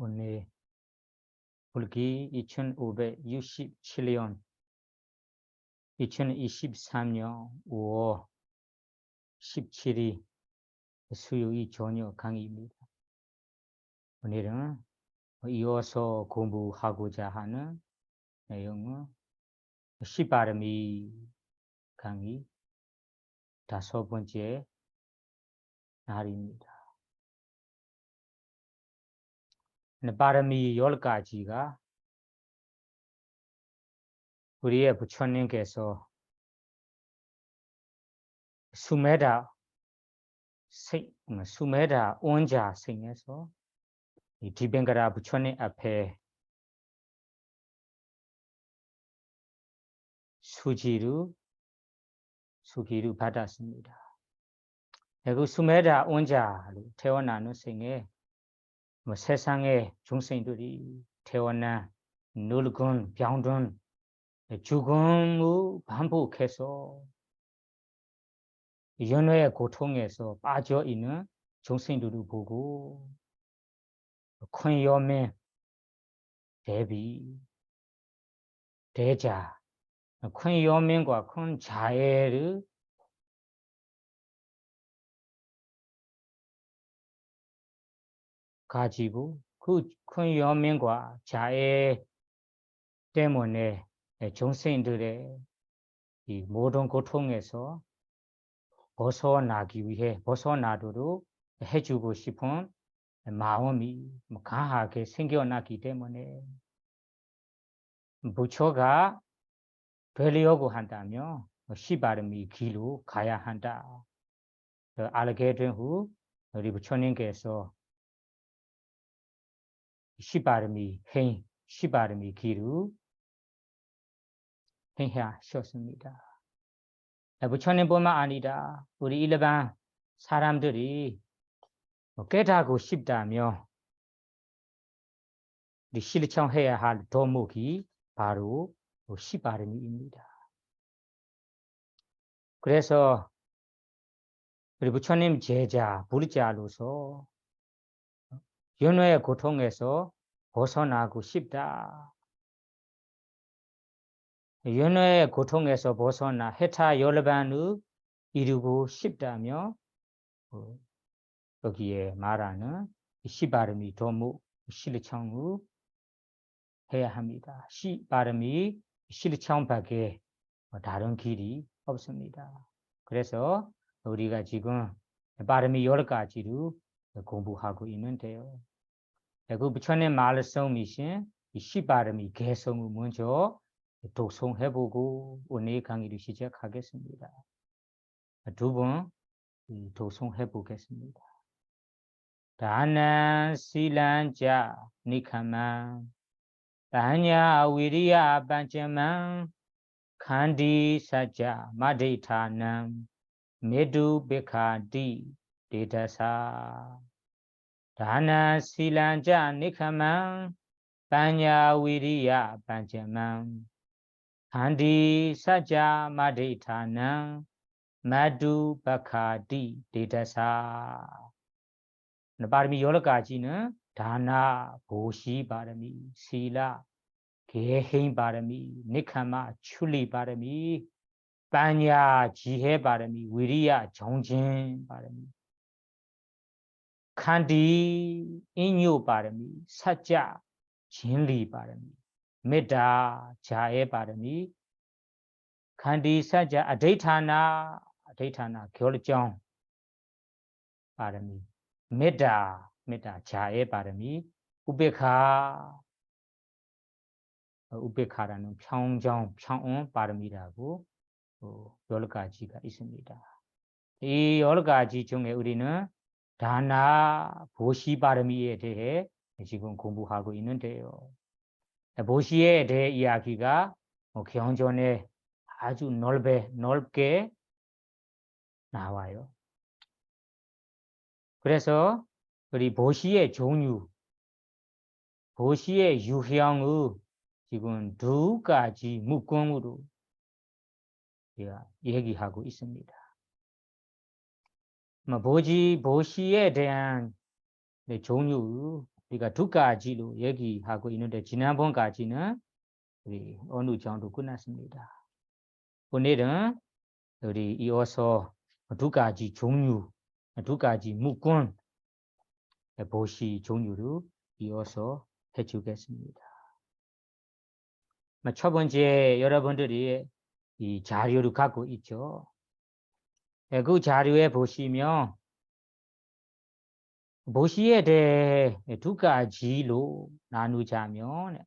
오늘 불기 2567년 2023년 5월 17일 수요일 저녁 강의입니다. 오늘은 이어서 공부하고자 하는 내용은 시바르미 강의 5번째 날입니다. 바르미 10가지가 우리의 부처님께서 수메다 온자 생에서 이 디벤가라 부처님 앞에 수기를 받았습니다. 그 수메다 온자로 태어나는 생에 세상의 중생들이 태어나 늙은 병든 죽음을 반복해서 연애의 고통에서 빠져 있는 중생들을 보고 큰 염에 대비 대자 큰 염면과 큰 자애를 가지고 그 큰 염면과 자애 때문에 중생들의 이 모든 고통에서 벗어나도록 해주고 싶은 마음이 강하게 생겨났기 때문에 부처가 되려고 한다면 시바르미 길로 가야 한다. 알게 된 후 우리 부처님께서 시바르미 길을 행하셨습니다. 부처님뿐만 아니라 우리 일반 사람들이 깨닫고 싶다면 실천해야 할 도목이 바로 시바르미입니다. 그래서 우리 부처님 제자, 불자로서 연애의 고통에서 벗어나고 싶다. 연애의 고통에서 벗어나 해타 열반을 이루고 싶다며 여기에 말하는 시바르미 도목 실천을 해야 합니다. 시바르미 실천밖에 다른 길이 없습니다. 그래서 우리가 지금 바르미 10가지를 공부하고 있는데요. 그 부처님 말씀이신 시바르미 개성을 먼저 독송해보고 오늘 강의를 시작하겠습니다. 두 번 독송해보겠습니다. 다난 실란자 니카만 다냐 위리야 반자만 칸디 사자 마데타남 메두 베카디 데다사 다나 실란자 니카만 다냐 위리야 반자만 칸디 사자 마데타남 메두 베카디 데다사 바르미 10가지는 다나 보시 바르미 실라 개행 바르미 니카마 출리 바르미 빠냐 지혜 바르미 위리야 정진 바르미 칸디 인요 바르미 사자 진리 바르미 메다 자애 바르미 칸디 사자 아데이타나 결정 바르미 메다 자애 바르미 우베카라는 평온 바람이라고 10가지가 있습니다. 이 10가지 중에 우리는 다나 보시 바람이에 대해 지금 공부하고 있는데요. 보시에 대해 이야기가 경전에 아주 넓게 나와요. 그래서 우리 보시의 종류, 보시의 유형의 지금 2가지 묶음으로 얘기하고 있습니다. 보시에 대한 종류 우리가 두까지로 얘기하고 있는데 지난번까지는 우리 어느 정도 끝났습니다. 오늘은 우리 이어서 두 가지 종류, 두 가지 무권 보시 종류로 이어서 해주겠습니다. 첫 번째 여러분들이 이 자료를 갖고 있죠. 그 자료에 보시면 보시에 대해 두 가지로 나누자면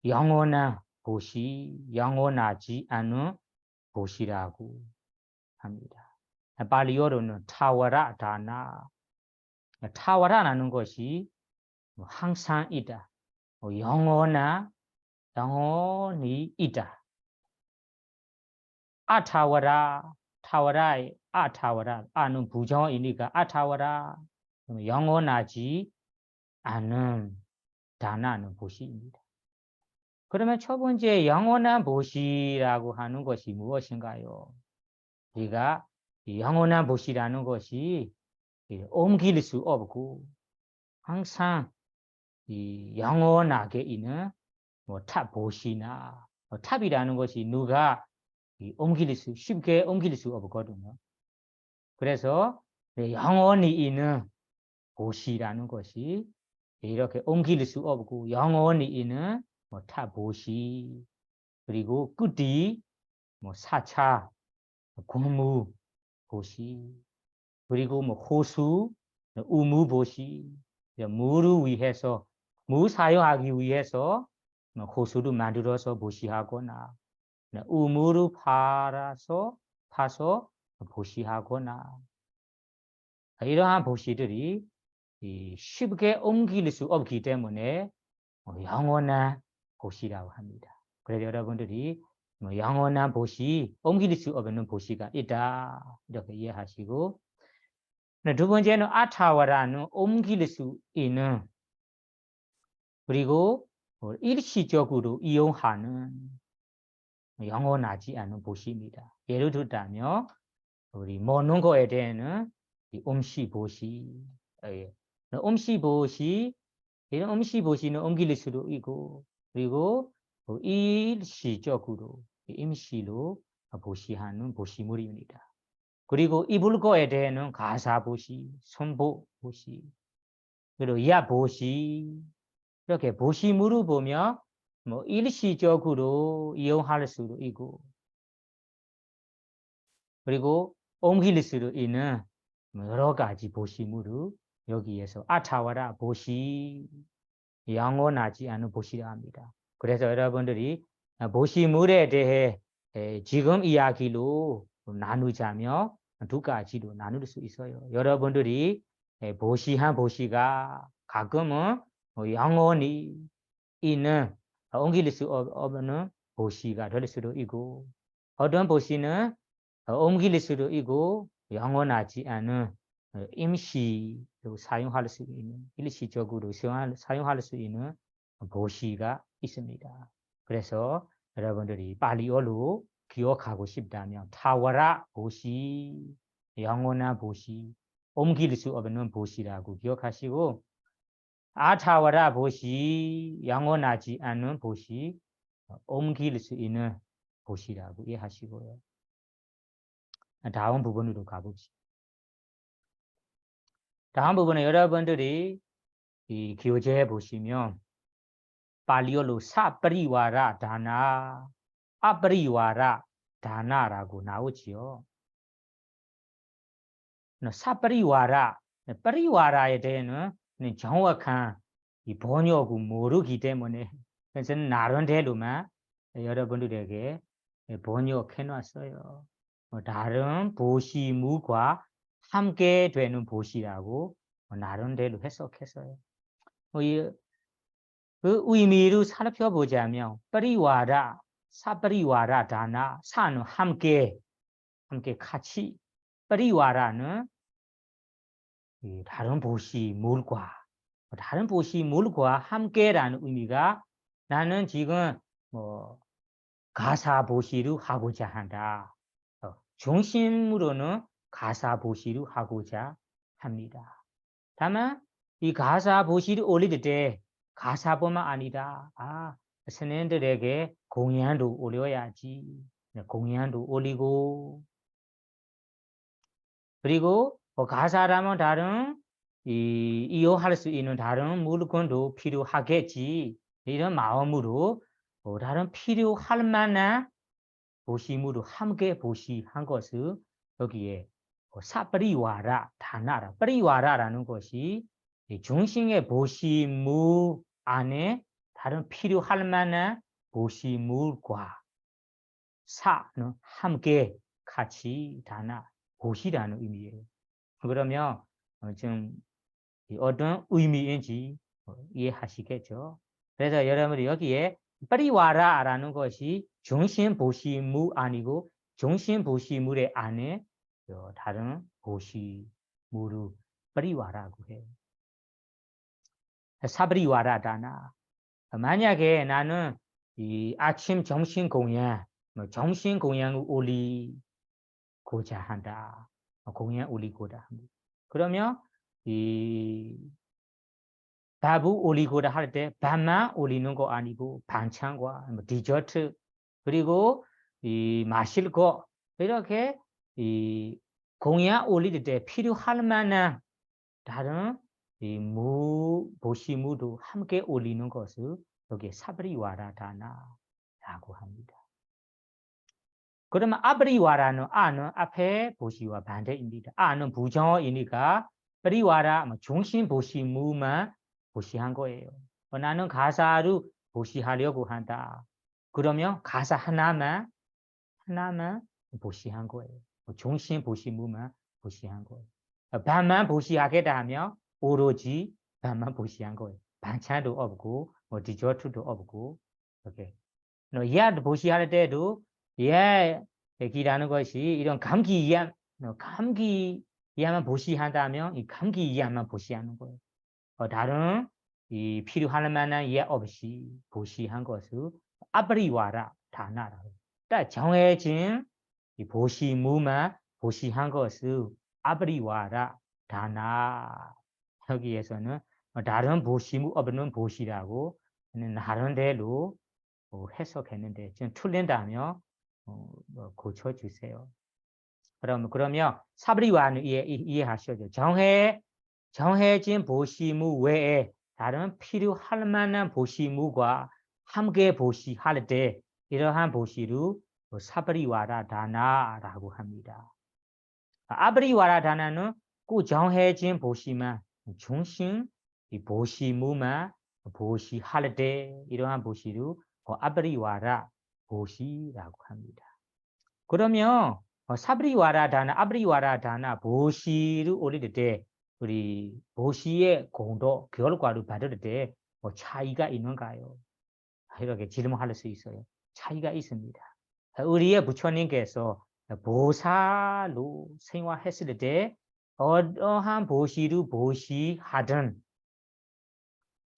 영원한 보시, 영원하지 않은 보시라고 합니다. 발리어로는 타와라 다나, 타와라라는 것이 항상 있다, 영원히 있다. 아타와라, 타와라의 아타와라, 아는 부정이니까 아타와라, 영원하지 않은 다나는 보시입니다. 그러면 첫 번째 영원한 보시라고 하는 것이 무엇인가요? 우리가 영원한 보시라는 것이 옮길 수 없고 항상 영원하게 있는 탑 보시나, 탑이라는 것이 누가 쉽게 옮길 수 없거든요. 그래서 영원히 있는 보시라는 것이 이렇게 옮길 수 없고 영원히 있는 탑 보시, 그리고 끝이 4차 공무 보시, 그리고 호수, 우무 보시, 물을 위해서, 물 사용하기 위해서 호수를 만들어서 보시하거나, 우무를 파서 보시하거나, 이러한 보시들이 쉽게 옮길 수 없기 때문에 영원한 보시라고 합니다. 그래서 여러분들이 영원한 보시, 옮길 수 없는 보시가 있다, 이렇게 이해하시고, 두 번째는 아타와라는 옮길 수 있는, 그리고 일시적으로 이용하는 영원하지 않은 보시입니다. 예를 들자면 우리 먹는 거에 대해서는 음시 보시, 음시 보시, 이런 음시 보시는 옮길 수도 있고, 그리고 일시적으로 임시로 보시하는 보시물입니다. 그리고 입을 거에 대해서는 가사 보시, 손보 보시, 그리고 야 보시, 이렇게 보시물을 보면 일시적으로 이용할 수도 있고, 그리고 옮길 수도 있는 여러 가지 보시물을 여기에서 아타와라 보시, 영원하지 않은 보시라 합니다. 그래서 여러분들이 보시물에 대해 지금 이야기로 나누자면 두 가지로 나눌 수 있어요. 여러분들이 보시한 보시가 가끔은 영원히 있는 옮길 수 없는 보시가 될 수도 있고, 어떤 보시는 옮길 수도 있고 영원하지 않은 임시로 사용할 수 있는, 일시적으로 사용할 수 있는 보시가 있습니다. 그래서 여러분들이 발리어로 기억하고 싶다면 타와라 보시, 영원한 보시, 옮길 수 없는 보시라고 기억하시고, 아타와라 보시, 영원하지 않은 보시, 옮길 수 있는 보시라고 이해하시고요. 다음 부분으로 가봅시다. 다음 부분은 여러분들이 이 교재에 보시면 발리어로 사프리와라 다나, 아프리와라 다나라고 나오지요. 사프리와라, 프리와라에 대해서는 정확한 이 번역을 모르기 때문에 그래서 나름대로만 여러분들에게 번역해 놨어요. 다른 보시물과 함께 되는 보시라고 나름대로 해석했어요. 그 의미를 살펴보자면 프리와라, 사프리와라 다나, 사는 함께 같이, 프리와라는 다른 보시물과 함께라는 의미가, 나는 지금 가사 보시를 하고자 한다. 중심으로는 가사 보시를 하고자 합니다. 다만 이 가사 보시를 올릴 때 가사뿐만 아니라 스님들에게 공연도 올려야지. 공연도 올리고 그리고 가사라면 다른 이용할 수 있는 다른 물건도 필요하겠지. 이런 마음으로 다른 필요할 만한 보시물을 함께 보시한 것을 여기에 사ปริ와라 다나라.ปริ와라라는 것이 중심의 보시물 안에 다른 필요할 만한 보시물과 사는 함께 같이 다나 보시라는 의미예요. 그러면 좀 어떤 의미인지 이해하시겠죠? 그래서 여러분들 여기에ปริ와라라는 것이 중심 보시물 아니고 중심 보시물의 안에 다른 보시물을ปริ와라고 해요. 사ปริ와라다나. 만약에 나는 아침 정신 공연, 정신 공연을 올리고자 한다. 공연 올리고자 합니다. 그러면 밥을 올리고자 할 때 밥만 올리는 거 아니고 반찬과 디저트 그리고 마실 거 이렇게 공연 올릴 때 필요할 만한 다른 보시물도 함께 올리는 것을 여기 사브리와라다나라고 합니다. 그러면 아브리와라는 아는 앞에 보시와 반대입니다. 아는 부정어이니까 브리와라 중심 보시물만 보시한 거예요. 나는 가사를 보시하려고 한다. 그러면 가사 하나만 보시한 거예요. 중심 보시물만 보시한 거예요. 반만 보시하겠다 하면 오로지 반만 보시한 거예요. 반찬도 없고 디저트도 없고 이렇게. 야 보시할 때도 야기라는 것이 이런 감기 이하만 보시한다면 이 감기 이하만 보시하는 거예요. 다른 필요할 만한 예 없이 보시한 것을 아브리와라 다나라고. 딱 정해진 보시무만 보시한 것을 아브리와라 다나. 여기에서는 다른 보시무 없는 보시라고 다른 대로 해석했는데 좀 틀린다면 고쳐주세요. 그러면 사브리와는 이해하셔죠. 정해진 보시무 외에 다른 필요할 만한 보시무과 함께 보시할 때 이러한 보시를 사브리와라 다나라고 합니다. 아브리와라 다나는 꼭 정해진 보시만 중심 보시무만 보시할 때 이러한 보시를 아브리와라 보시라고 합니다. 그러면 사브리와라다나 아브리와라다나 보시를 올릴 때 우리 보시의 공도 결과를 받을 때 차이가 있는가요? 이렇게 질문할 수 있어요. 차이가 있습니다. 우리의 부처님께서 보살로 생활했을 때 어떠한 보시를 보시하든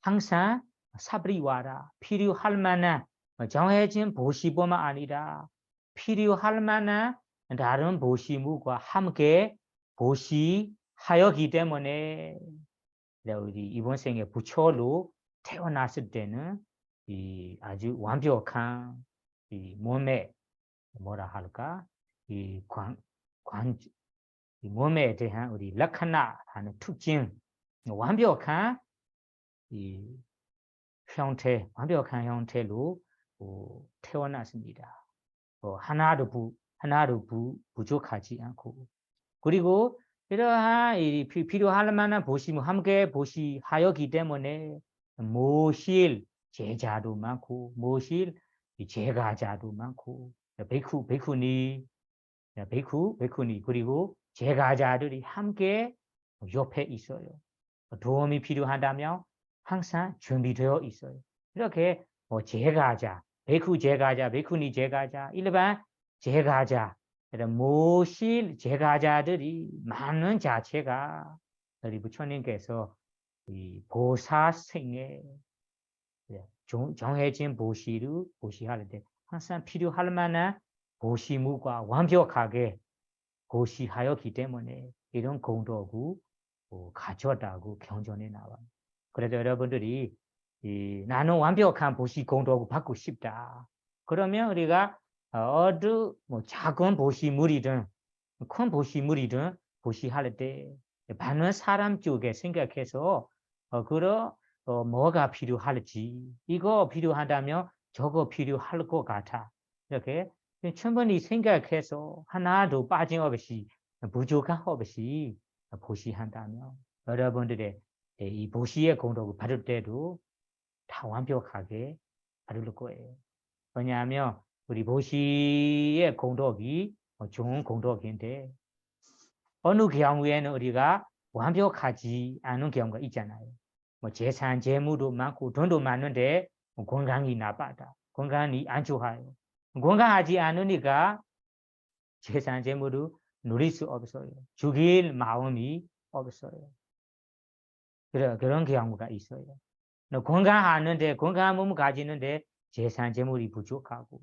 항상 사브리와라 필요할 만한 정해진 보시뿐만 아니라 필요할 만한 다른 보시물과 함께 보시하였기 때문에 우리 이번 생에 부처로 태어났을 때는 아주 완벽한 몸에 뭐라 할까 몸에 대한 우리 라카나하는 특징 완벽한 완벽한 형태로 태어났습니다. 하나도 부족하지 않고 그리고 이러한 필요할 만한 보시면 함께 보시하였기 때문에 모실 제자도 많고 모실 제가자도 많고 베쿠니 그리고 제가자들이 함께 옆에 있어요. 도움이 필요하다면 항상 준비되어 있어요. 이렇게 제가자, 베쿠 제가자, 베쿠니 제가자, 일반 제가자, 모실 제가자들이 많은 자체가 우리 부처님께서 보사생에 정해진 보시를 보시할 때 항상 필요할 만한 보시물과 완벽하게 보시하였기 때문에 이런 공덕을 가져왔다고 경전에 나와. 그래서 여러분들이 나는 완벽한 보시 공덕을 받고 싶다. 그러면 우리가 어느 작은 보시물이든 큰 보시물이든 보시할 때 많은 사람 쪽에 생각해서 뭐가 필요할지 이거 필요하다면 저거 필요할 것 같아. 이렇게 충분히 생각해서 하나도 빠짐없이 부족한 없이 보시한다면 여러분들의 이 보시의 공덕을 받을 때도 다 완벽하게 받을 거예요. 왜냐하면 우리 보시의 공덕이 좋은 공덕인데 어느 경우에는 우리가 완벽하지 않은 경우가 있잖아요. 재산, 재물도 많고 돈도 많은데 건강이 나빠다. 건강이 안 좋아요. 건강하지 않으니까 재산, 재물을 누릴 수 없어요. 죽일 마음이 없어요. 그런 경우가 있어요. 건강하는데 건강한 몸을 가지는데 재산, 재물이 부족하고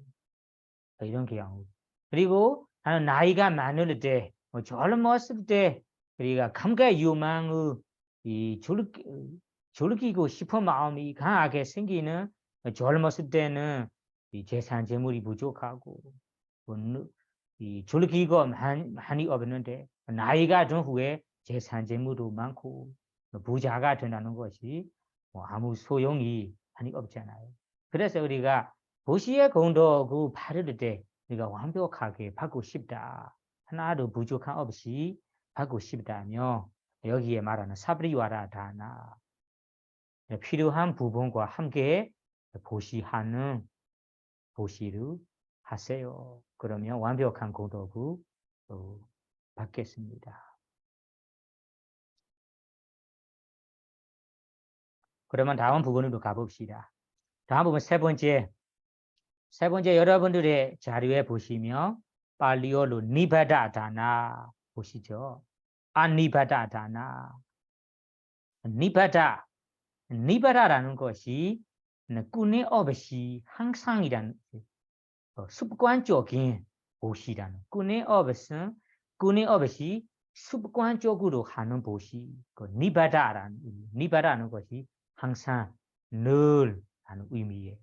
이런 경우. 그리고 나이가 많을 때, 젊었을 때 우리가 감각 유망의 즐기고 싶은 마음이 강하게 생기는 젊었을 때는 이 재산, 재물이 부족하고 즐기고 많이 없는데 나이가 든 후에 재산, 재물도 많고 부자가 된다는 것이 아무 소용이 많이 없잖아요. 그래서 우리가 보시의 공덕을 받을 때 우리가 완벽하게 받고 싶다. 하나도 부족함 없이 받고 싶다며 여기에 말하는 사브리와라 다나 필요한 부분과 함께 보시하는 보시를 하세요. 그러면 완벽한 공덕을 받겠습니다. 그러면 다음 부분으로 가봅시다. 다음 부분 세 번째 여러분들의 자료에 보시면 팔리어로 니바다 다나 보시죠. 아니바다 다나 니바다라는 것이 꾼의 없이 항상이라는 습관적인 보시라는 꾼의 없이 습관적으로 하는 보시 니바다라는 것이 항상 늘 하는 의미예요.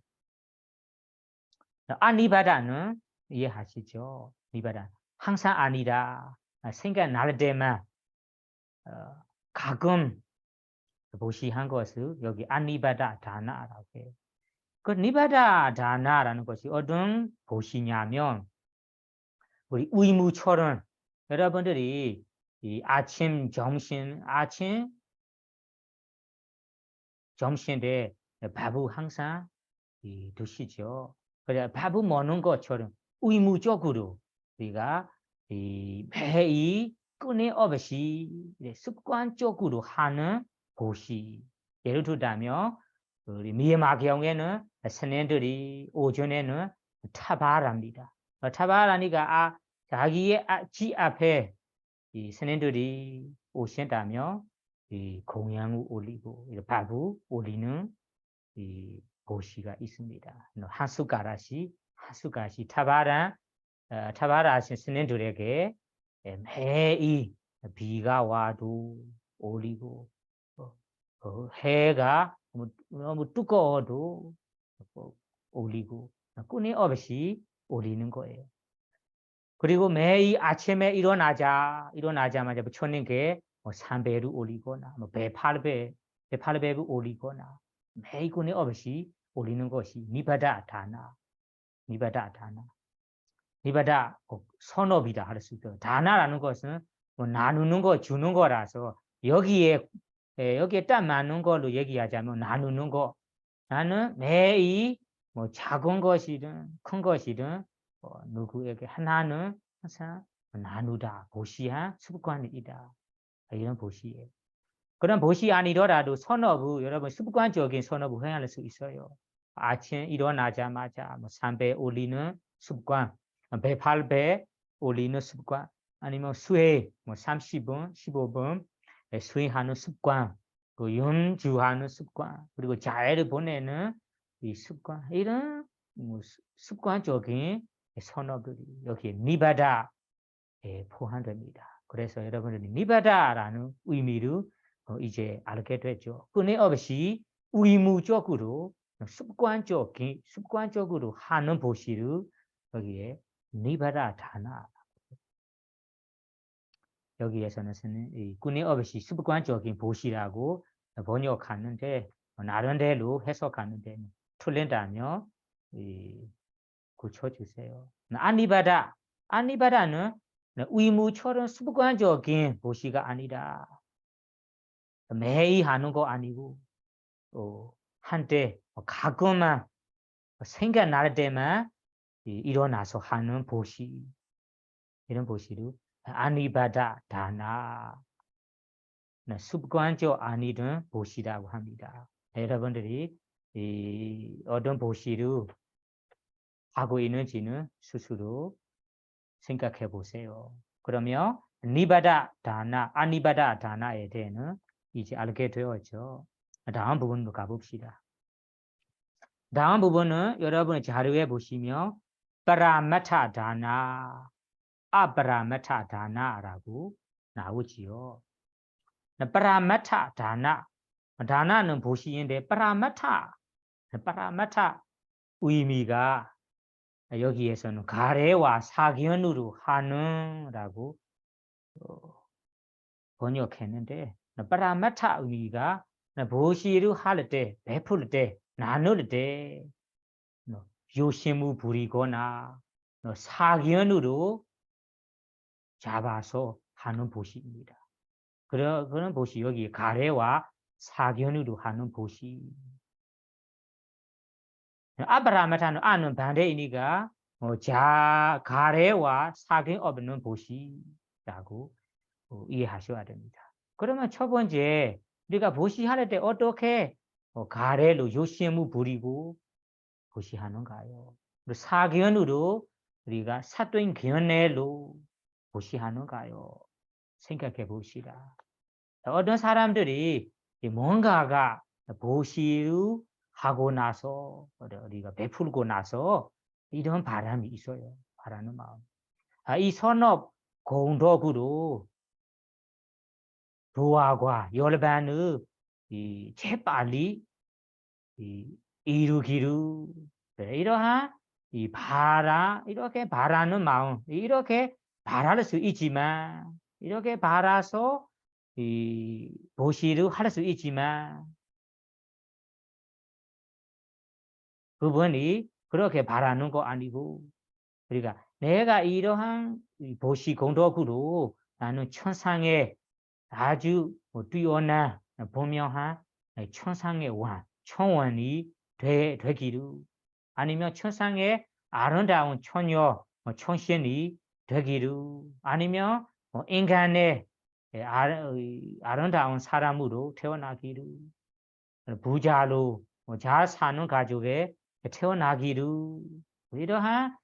아니바다는 이해하시죠? 니바다 항상 아니다. 생각날 때만 가끔 보시한 것을 여기 아니바다 다나라고 해요. 그 니바다 다나라는 것이 어떤 보시냐면 우리 의무처럼 여러분들이 이 아침 점심때 밥을 항상 드시죠. 그래 밥을 먹는 것처럼 의무적으로 우리가 매일 끊임없이 습관적으로 하는 보시. 예를 들자면 우리 미얀마 경우에는 선생들이 오전에는 타발합니다. 타발하니까 자기의 집 앞에 이 선생들이 오신다면 이 공양을 올리고 밥을 올리는 이 보시가 있습니다. 한 숟가락씩 타바라신 선생들에게 매일 비가 와도 올리고 해가 너무 뜨거워도 올리고 끊임없이 올리는 거예요. 그리고 매일 아침에 일어나자마자 부처님께 3배를 올리거나 108배를 올리거나 매일 끊임없이 올리는 것이 니바다 다나. 니바다 선업이다 할 수 있어요. 다나라는 것은 나누는 거 주는 거라서 여기에 딱 맞는 걸로 얘기하자면 나누는 거. 나는 매일 작은 것이든 큰 것이든 누구에게 하나는 항상 나누다 보시한 습관이다. 이런 보시예요. 그런 보시 아니더라도 선업을 여러분 습관적인 선업을 행할 수 있어요. 아침 일어나자마자 3배 올리는 습관, 108배 올리는 습관, 아니면 수행 30분, 15분 수행하는 습관, 그 연주하는 습관, 그리고 자해를 보내는 이 습관, 이런 습관적인 선업들이 여기에 니바다에 포함됩니다. 그래서 여러분들이 니바다라는 의미를 이제 알게 됐죠. 그네 없이 의무적으로 습관적으로 하는 보시를 여기에 니바다 다나 여기에서는 이 그네 없이 습관적인 보시라고 번역하는데 나름대로 해석하는데 틀린다면 고쳐주세요. 아니바다는 의무처럼 습관적인 보시가 아니라 매일 하는 거 아니고 한때 가끔만 생각날 때만 일어나서 하는 보시 이런 보시를 아니바다 다나 습관적 아니든 보시라고 합니다. 여러분들이 어떤 보시를 하고 있는지는 스스로 생각해 보세요. 그러면 니바다 다나 아니바다 다나에 대해는 이제 알게 되었죠. 다음 부분으로 가봅시다. 다음 부분은 여러분이 자료에 보시면 파라마타 다나, 아파라마타 다나라고 나오지요. 파라마타 다나, 다나는 보시는데 파라마타 의미가 여기에서는 가래와 사견으로 하는라고 번역했는데 파라마타 의미가 보시를 할 때, 베풀 때, 나눌 때 요심을 부리거나 사견으로 잡아서 하는 보시입니다. 그런 보시 여기 가래와 사견으로 하는 보시. 아브라마타는 아는 반대이니까 가래와 사견 없는 보시라고 이해하셔야 됩니다. 그러면 첫 번째 우리가 보시할 때 어떻게 가래로 요심을 부리고 보시하는가요? 사견으로 우리가 사도인 견해로 보시하는가요? 생각해 봅시다. 어떤 사람들이 뭔가가 보시를 하고 나서 우리가 베풀고 나서 이런 바람이 있어요. 바라는 마음. 이 선업 공덕으로 도화과 열반을 재빨리 이루기를 이러한 이렇게 바라는 마음 이렇게 바랄 수 있지만 이렇게 바라서 보시를 할 수 있지만 그분이 그렇게 바라는 거 아니고 그러니까 내가 이러한 보시 공덕으로 나는 천상의 아주 뛰어난 분명한 천상의 왕 천원이 되기를 아니면 천상의 아름다운 처녀 천신이 되기를 아니면 인간의 아름다운 사람으로 태어나기를 부자로 잘 사는 가족에 태어나기를 이러한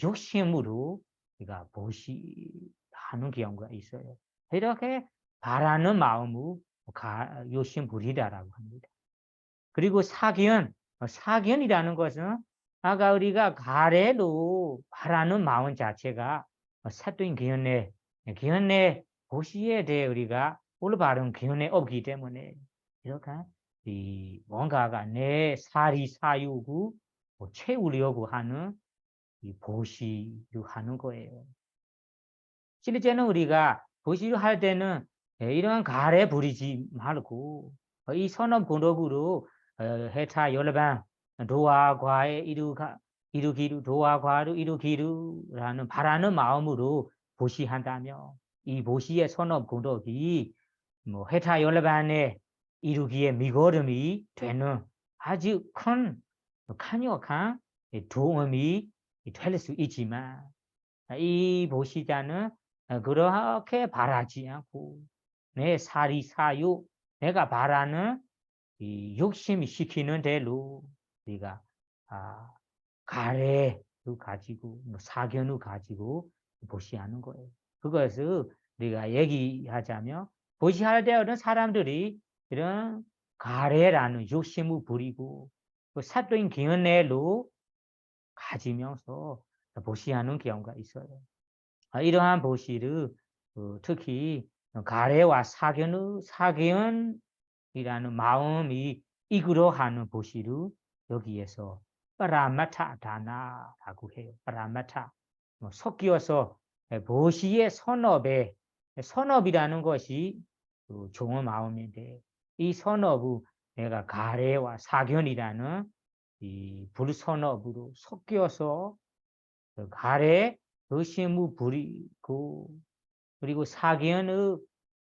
욕심으로 우리가 보시하는 경우가 있어요. 이렇게 바라는 마음을 욕심 부리다라고 합니다. 그리고 사견이라는 것은 아까 우리가 가래로 바라는 마음 자체가 사도인 견해 보시에 대해 우리가 올바른 견해 없기 때문에 이렇게 뭔가가 내 사리사욕을 채우려고 하는 보시를 하는 거예요. 실제는 우리가 보시를 할 때는 이런 가래 부리지 말고 이 선업 본업으로 해타 열반 도화과에 이루기루 도화과를 이루기루라는 바라는 마음으로 보시한다며 이 보시의 선업 본업이 해타 열반에 이루기에 미거름이 되는 아주 큰 강력한 도움이 될 수 있지만 이 보시자는 그렇게 바라지 않고 내 사리사욕 내가 바라는 이 욕심이 시키는 대로 우리가 가래를 가지고 사견을 가지고 보시하는 거예요. 그것을 우리가 얘기하자면 보시할 때 어떤 사람들이 이런 가래라는 욕심을 부리고 사도인 견해로 가지면서 보시하는 경우가 있어요. 이러한 보시를 특히 가래와 사견이라는 마음이 이끌어하는 보시를 여기에서 파라마타 다나라고 해요. 파라마타 섞여서 보시의 선업이라는 것이 좋은 마음인데 이 선업을 내가 가래와 사견이라는 이 불선업으로 섞여서 가래 의심을 부리고 그리고 사견의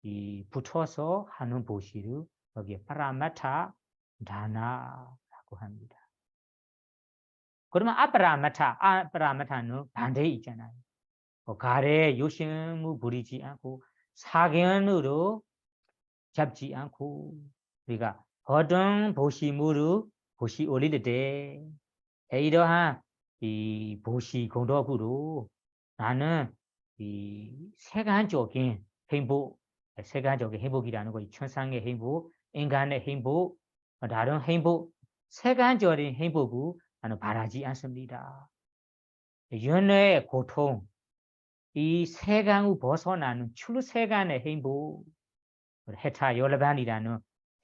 이 붙어서 하는 보시를 여기에 파라마타 다나라고 합니다. 그러면 아파라마타는 반대에 있잖아요. 가래 요심을 부리지 않고 사견으로 잡지 않고 우리가 어떤 보시물을 보시 올릴 때 이러한 이 보시 공덕으로 나는 이 세간적인 행복, 세간적인 행복이라는 거, 천상의 행복, 인간의 행복, 다른 행복, 세간적인 행복을 나는 바라지 않습니다. 연애의 고통, 이 세간을 벗어나는 출세간의 행복, 해타 열반이라는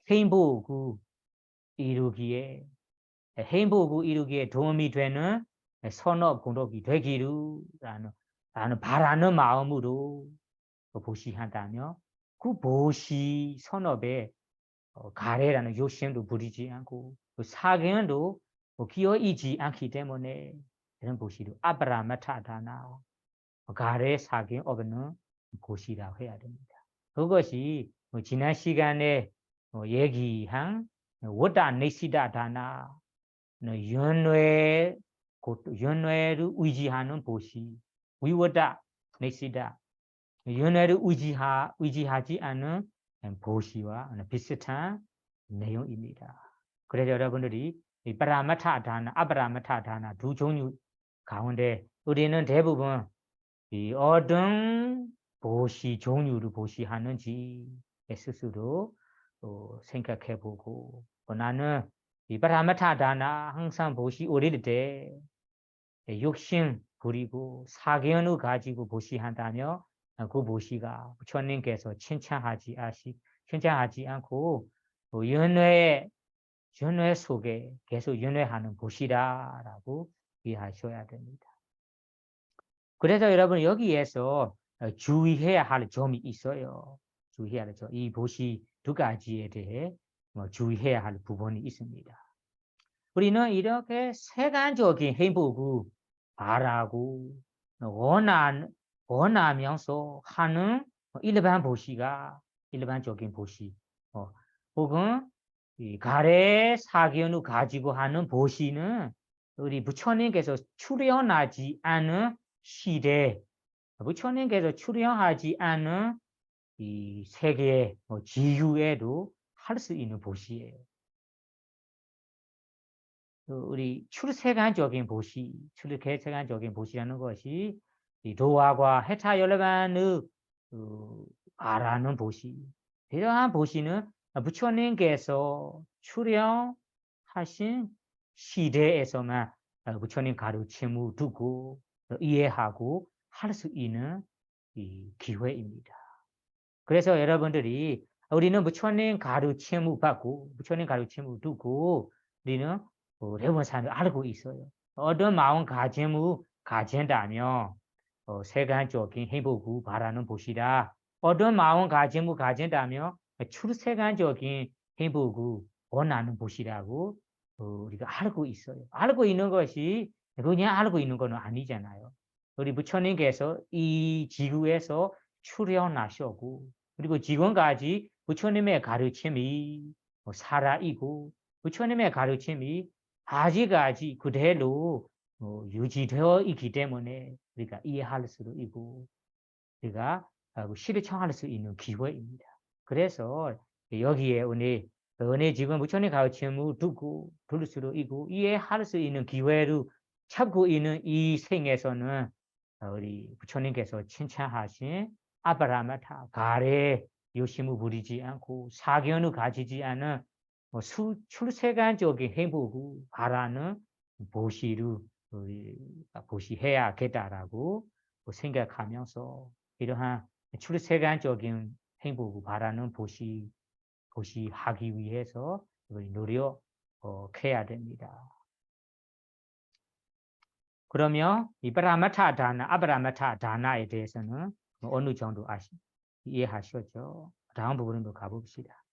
행복을 이루기에 도움이 되는 선업 공덕이 되기를 라는 바라는 마음으로 보시한다며 그 보시 선업에 가래라는 욕심도 부리지 않고 그 사견도 기어이지 않기 때문에 이런 보시를 아브라마타다나 가래 사견 없는 보시라고 해야 됩니다. 그것이 지난 시간에 얘기한 워다 네시다 다나 연뇌를 의지하는 보시 위워다 네시다 연애를 의지하지 않은 보시와 비슷한 내용입니다. 그래서 여러분들이 이 파라마타 다나 아브라마타 다나 두 종류 가운데 우리는 대부분 이 어떤 보시 종류를 보시하는지 스스로 생각해보고 나는 이 파라마타 다나 항상 보시 올릴 때 욕심 부리고 사견을 가지고 보시한다며 그 보시가 부처님께서 칭찬하지 않고 연회 속에 계속 연회하는 보시라라고 이해하셔야 됩니다. 그래서 여러분 여기에서 주의해야 할 점이 있어요. 주의해야 할 점. 이 보시 두 가지에 대해 주의해야 할 부분이 있습니다. 우리는 이렇게 세간적인 행복을 바라고 원하면서 하는 일반적인 보시 혹은 이 가래 사견을 가지고 하는 보시는 우리 부처님께서 출연하지 않은 시대 부처님께서 출연하지 않은 이 세계 지유에도 할 수 있는 보시예요. 우리 출세간적인 보시라는 것이 이 도화과 해타 열반의 아라는 보시. 이러한 보시는 부처님께서 출연하신 시대에서만 부처님 가르침을 두고 이해하고 할 수 있는 이 기회입니다. 그래서 여러분들이 우리는 부처님 가르침을 받고 부처님 가르침을 두고 우리는 레원산을 알고 있어요. 어떤 마음가짐을 가진다면 세간적인 행복을 바라는 보시라. 어떤 마음가짐을 가진다면 출세간적인 행복을 원하는 보시라고 우리가 알고 있어요. 알고 있는 것이 그냥 알고 있는 건 아니잖아요. 우리 부처님께서 이 지구에서 출연하셨고 그리고 지금까지 부처님의 가르침이 살아있고 부처님의 가르침이 아직까지 그대로 유지되어 있기 때문에 우리가 이해할 수도 있고 우리가 실천할 수 있는 기회입니다. 그래서 여기에 오늘 지금 부처님 가르침을 들을 수도 있고 이해할 수 있는 기회를 찾고 있는 이 생에서는 우리 부처님께서 칭찬하신 아브라마타 가래 욕심을 부리지 않고 사견을 가지지 않은 출세간적인 행복을 바라는 보시를 보시해야겠다라고 생각하면서 이러한 출세간적인 행복을 바라는 보시하기 위해서 우리 노력해야 됩니다. 그러면 이 파라마타 다나, 아파라마타 다나에 대해서는 어느 정도 이해하셨죠? 다음 부분으로 가봅시다.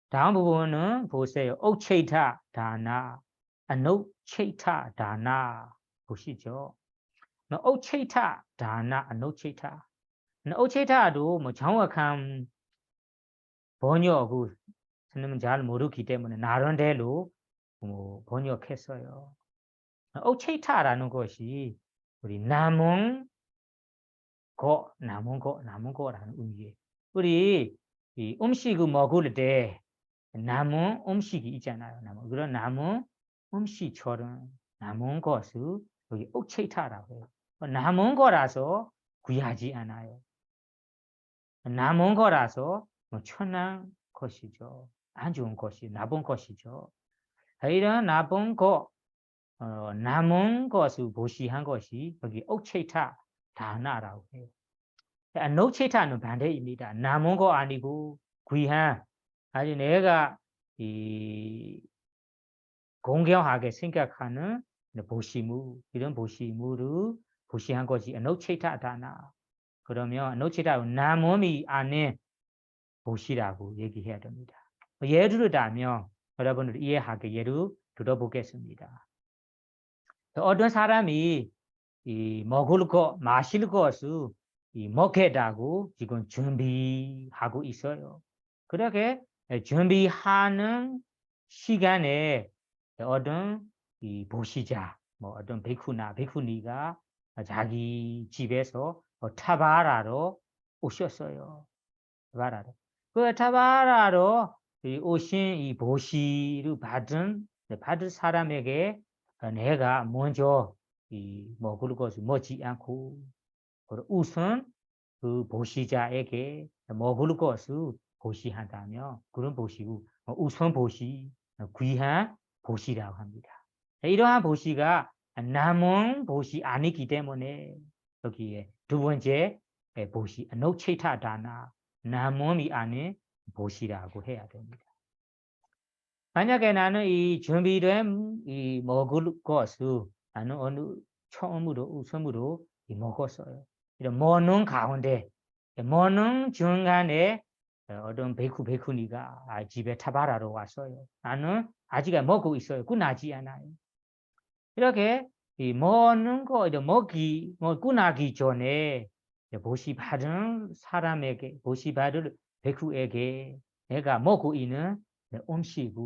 다음 부분은 보세요. 옥체이타 다나, 아노체이타 다나 보시죠. 옥체이타 다나, 아노체이타. 옥체이타도 뭐 정확한 번역을 스님은 잘 모르기 때문에 나름대로 번역했어요. 옥체이타라는 것이 우리 남은 거라는 의미예요. 우리 이 음식을 먹을 때 남은 음식이 있잖아요. 그런 남은 음식처럼 남은 것을 여기 옥체이타라고 해요. 남은 거라서 귀하지 않아요. 남은 거라서 천한 것이죠. 안 좋은 것이 나쁜 것이죠. 이런 남은 것을 것이 여기 옥체이타 다나라고 해요. 노체이타는 반대입니다. 남은 거 아니고 귀한 아주 내가 공경하게 생각하는 보시무 이런 보시무를 보시한 것이 노체이타 다나. 그러면 노체이타는 남음이 아닌 보시라고 얘기해야 됩니다. 예를 들면 여러분들 이해하게 예를 들어보겠습니다. 어떤 사람이 먹을 것, 마실 것을 먹겠다고 지금 준비하고 있어요. 그렇게 준비하는 시간에 어떤 보시자, 어떤 베쿠나, 베쿠니가 자기 집에서 타바라로 오셨어요. 타바라로. 그 타바라로 오신 이 보시를 받을 사람에게 내가 먼저 먹을 것을 먹지 않고 우선 그 보시자에게 먹을 것을 보시한다면 그런 보시고 우선 보시, 귀한 보시라고 합니다. 이러한 보시가 남은 보시 아니기 때문에 여기에 두 번째 보시, 노체타다나 남음이 아닌 보시라고 해야 됩니다. 만약에 나는 이 준비된 이 먹을 것을 나는 우선으로 먹었어요. 이런 먹는 가운데, 먹는 중간에 어떤 베쿠니가 집에 타바라로 왔어요. 나는 아직 먹고 있어요. 끝나지 않아요. 이렇게 이 먹는 거 끝나기 전에 보시 받은 사람에게, 보시 받을 베쿠에게 내가 먹고 있는 음식을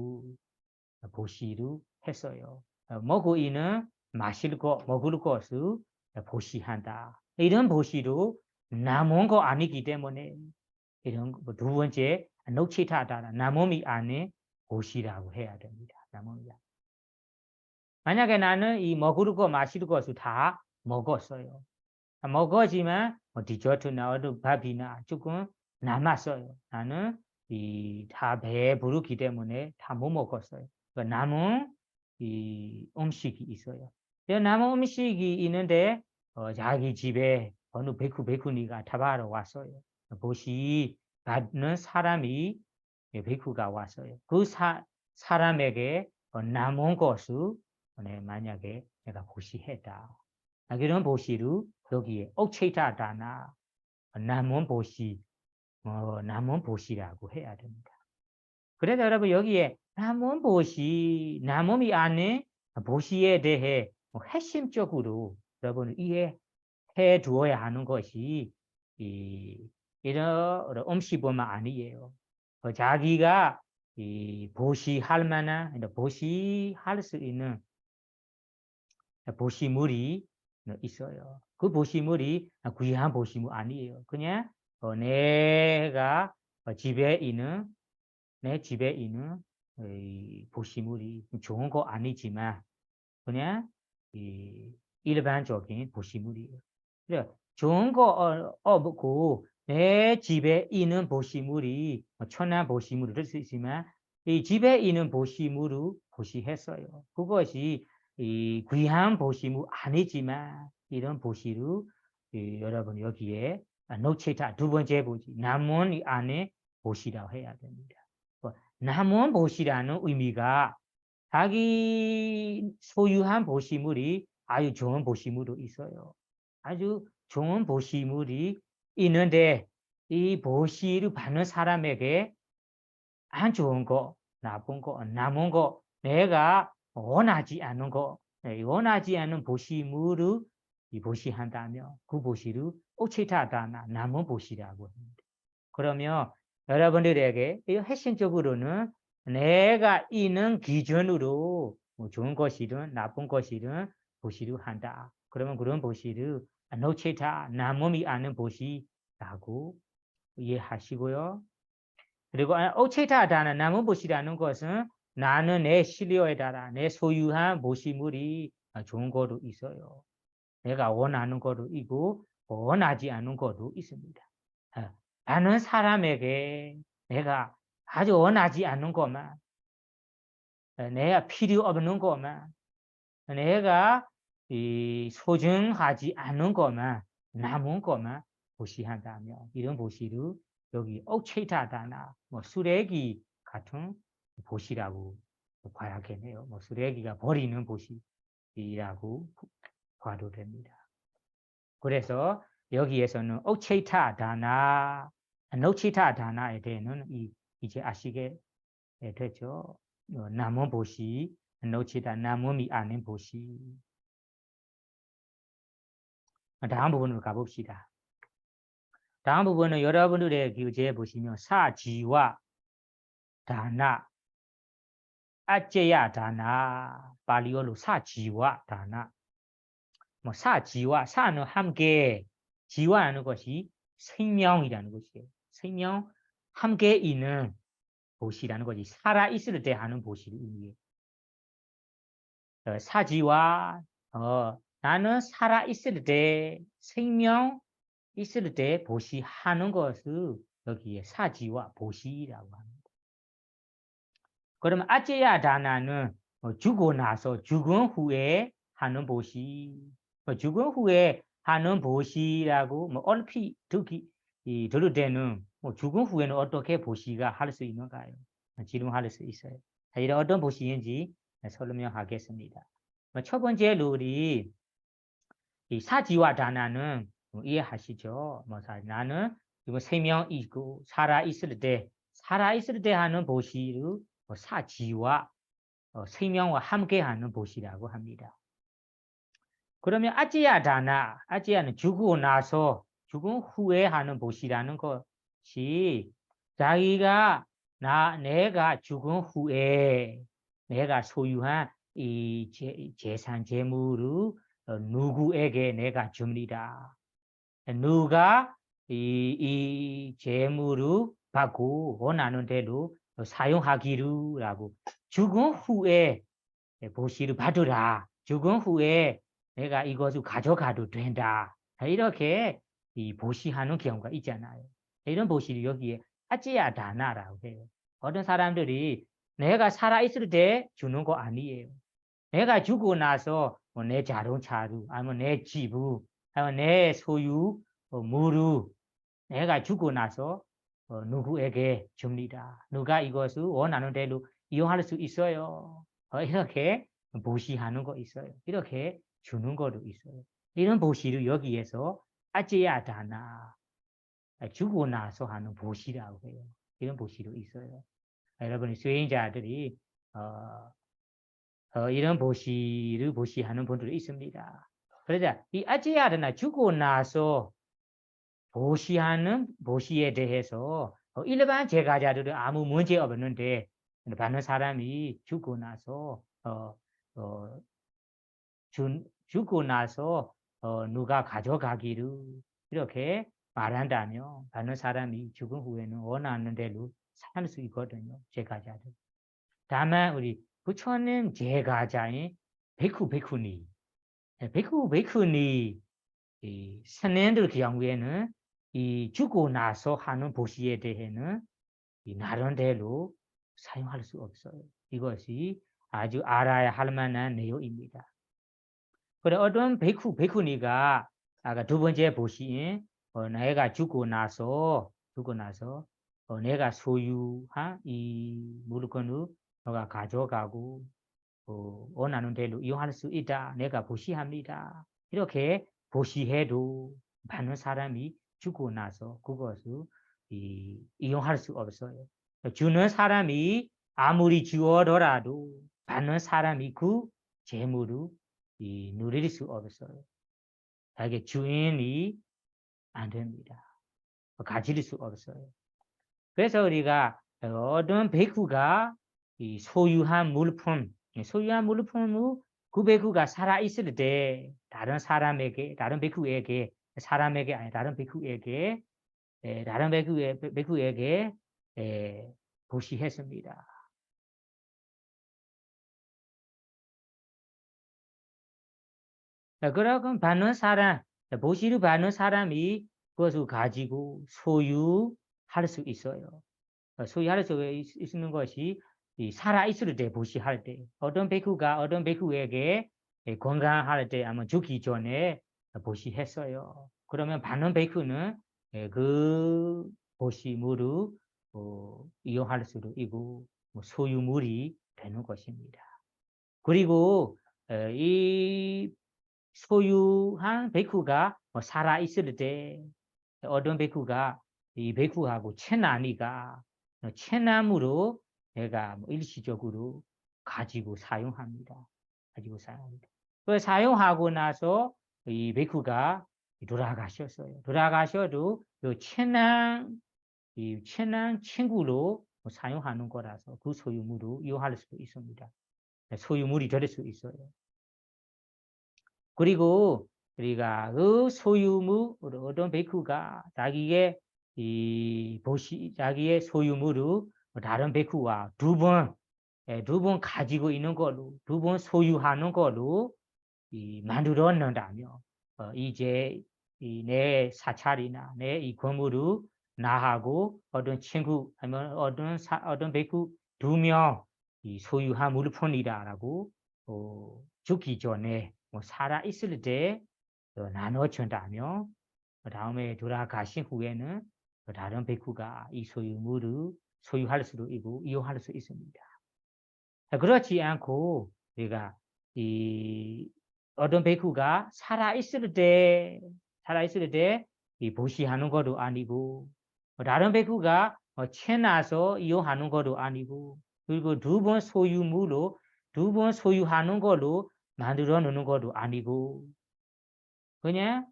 보시를 했어요. 먹고 있는 먹을 것을 보시한다. 이런 보시로 남은 거 아니기 때문에 이런 두 번째 노치타다 남음이 아닌 보시라고 해야 됩니다. 남음이. 만약에 나는 이 먹을 것 마실 것을 다 먹었어요. 먹었지만 디저트나 어떤 밥이나 조금 남았어요. 나는 다 배부르기 때문에 다 못 먹었어요. 남은 이 음식이 있어요. 남은 음식이 있는데 자기 집에 어느 베쿠니가 타바로 왔어요. 보시 받는 사람이 베쿠가 왔어요. 그 사람에게 남은 것을 만약에 내가 보시했다. 그런 보시를 여기에 옥체이타다나 남은 보시라고 해야 됩니다. 그래서 여러분 여기에 남은 보시, 남음이 아닌 보시에 대해 핵심적으로 여러분 이해해 두어야 하는 것이 이런 음식뿐만 아니에요. 자기가 보시할 만한, 보시할 수 있는 보시물이 있어요. 그 보시물이 귀한 보시물 아니에요. 그냥 내가 내 집에 있는 보시물이 좋은 거 아니지만 그냥 일반적인 보시물이에요. 그래, 좋은 거 없고 내 집에 있는 보시물이 천한 보시물이 될 수 있지만 이 집에 있는 보시물을 보시했어요. 그것이 귀한 보시물 아니지만 이런 보시를 여러분 여기에 노체타 두 번째 보시 남은 안에 보시라고 해야 됩니다. 남원 보시라는 의미가 자기 소유한 보시물이 아주 좋은 보시물도 있어요. 아주 좋은 보시물이 있는데 이 보시를 받는 사람에게 안 좋은 거, 나쁜 거, 남은 거, 내가 원하지 않는 거, 원하지 않는 보시물을 이 보시한다며 그 보시를 오치타다나 남은 보시라고 합니다. 그러면 여러분들에게 핵심적으로는 내가 있는 기준으로 뭐 좋은 것이든 나쁜 것이든 보시를 한다. 그러면 그런 보시를 노치타 남음이 아는 보시라고 이해하시고요. 그리고 오치타다는 남은 보시라는 것은 나는 내 실력에 따라 내 소유한 보시물이 좋은 것도 있어요. 내가 원하는 것도 있고 원하지 않는 것도 있습니다. 다른 사람에게 내가 아주 원하지 않는 것만, 내가 필요 없는 것만, 내가 소중하지 않는 것만, 남은 것만 보시한다면 이런 보시를 여기 옥체타다나 뭐 쓰레기 같은 보시라고 봐야겠네요. 뭐 쓰레기가 버리는 보시라고 봐도 됩니다. 그래서 여기에서는 옥체타다나 노치타다나에 대해서는 이제 아시게 됐죠. 남은 보시, 노치타 남음이 아닌 보시. 다음 부분으로 가봅시다. 다음 부분은 여러분들의 교재에 보시면 사지와 다나, 아제야 다나, 발리어로 사지와 다나. 뭐 사지와 사는 함께, 지와라는 것이 생명이라는 것이에요. 생명 함께 있는 보시라는 것이 살아 있을 때 하는 보시를 의미해요. 사지와 나는 살아 있을 때 생명 있을 때 보시하는 것을 여기에 사지와 보시라고 합니다. 그러면 아제야 다나는 죽고 나서 죽은 후에 하는 보시, 죽은 후에 하는 보시라고 뭐 얼핏 들을 때는 죽은 후에는 어떻게 보시가 할 수 있는가요? 질문할 수 있어요. 이런 어떤 보시인지 설명하겠습니다. 첫 번째 룰이 이 사지와 다나는 이해하시죠? 나는 생명 있고 살아 있을 때 하는 보시를 사지와 생명과 함께하는 보시라고 합니다. 그러면 아지야 다나, 아지야는 죽고 나서 죽은 후에 하는 보시라는 것이 자기가 내가 죽은 후에 내가 소유한 이 재산 재물을 누구에게 내가 줍니다. 누가 이 재물을 받고 원하는 대로 사용하기로라고 죽은 후에 보시를 받으라. 죽은 후에 내가 이것을 가져가도 된다. 이렇게 이 보시하는 경우가 있잖아요. 이런 보시를 여기에 아찌야 다나라고 해요. 어떤 사람들이 내가 살아있을 때 주는 거 아니에요. 내가 죽고 나서 내 자동차로 아니면 내 집을 아니면 내 소유 물을 내가 죽고 나서 누구에게 줍니다. 누가 이것을 원하는 대로 이용할 수 있어요. 이렇게 보시하는 거 있어요. 이렇게 주는 것도 있어요. 이런 보시를 여기에서 아제야다나 죽고 나서 하는 보시라고 해요. 이런 보시도 있어요. 여러분이 수행자들이 이런 보시를 보시하는 분들이 있습니다. 그러자 이 아제야다나 죽고 나서 보시하는 보시에 대해서 일반 제가자들은 아무 문제 없는데 받는 사람이 죽고 나서 죽고 나서 누가 가져가기를 이렇게 말한다면 받는 사람이 죽은 후에는 원하는 대로 살 수 있거든요. 제가자들. 다만 우리 부처님 제가자인 베쿠니 이 선생들 경우에는 이 죽고 나서 하는 보시에 대해는 이 나름대로 사용할 수 없어요. 이것이 아주 알아야 할 만한 내용입니다. 그래 어떤 베쿠니가 아까 두 번째 보시인 내가 죽고 나서 내가 소유한 이 물건을 너가 가져가고 원하는 대로 이용할 수 있다. 내가 보시합니다. 이렇게 보시해도 받는 사람이 죽고 나서 그것을 이용할 수 없어요. 주는 사람이 아무리 주어더라도 받는 사람이 그 재물을 누릴 수 없어요. 자기 주인이 안 됩니다. 가질 수 없어요. 그래서 우리가 어떤 베쿠가 소유한 물품, 소유한 물품을 그 베쿠가 살아 있을 때 다른 사람에게, 다른 베쿠에게, 사람에게 아니 다른 베쿠에게, 다른 베쿠에게 보시했습니다. 그러면 받는 사람, 보시를 받는 사람이 그것을 가지고 소유할 수 있어요. 소유할 수 있는 것이 살아 있을 때 보시할 때 어떤 베쿠가 어떤 베쿠에게 건강할 때 아마 죽기 전에 보시했어요. 그러면 받는 베쿠는 그 보시물을 이용할 수도 있고 소유물이 되는 것입니다. 그리고 이 소유한 베쿠가 살아 있을 때 어떤 베쿠가 이 베쿠하고 채나니가 채나무로 내가 일시적으로 가지고 사용합니다. 가지고 사용합니다. 그 사용하고 나서 이 베쿠가 돌아가셨어요. 돌아가셔도 이 채난 친구로 사용하는 거라서 그 소유물을 이용할 수 있습니다. 소유물이 될 수 있어요. 그리고 우리가 그 소유물 어떤 베쿠가 자기의 자기의 소유물을 다른 베쿠와 두 번 가지고 있는 걸로 두 번 소유하는 걸로 만들어낸다며 이제 내 사찰이나 내 이 건물을 나하고 어떤 친구 아니면 어떤 베쿠 2명 소유한 물품이다라고 죽기 전에 살아 있을 때 나눠준다며 다음에 돌아가신 후에는 다른 베쿠가 이 소유물을 소유할 수도 있고 이용할 수 있습니다. 그렇지 않고 우리가 어떤 베쿠가 살아 있을 때 보시하는 것도 아니고 다른 베쿠가 채나서 이용하는 것도 아니고 그리고 두 번 소유물로 두 번 소유하는 걸로 만들어 놓는 것도 아니고 그냥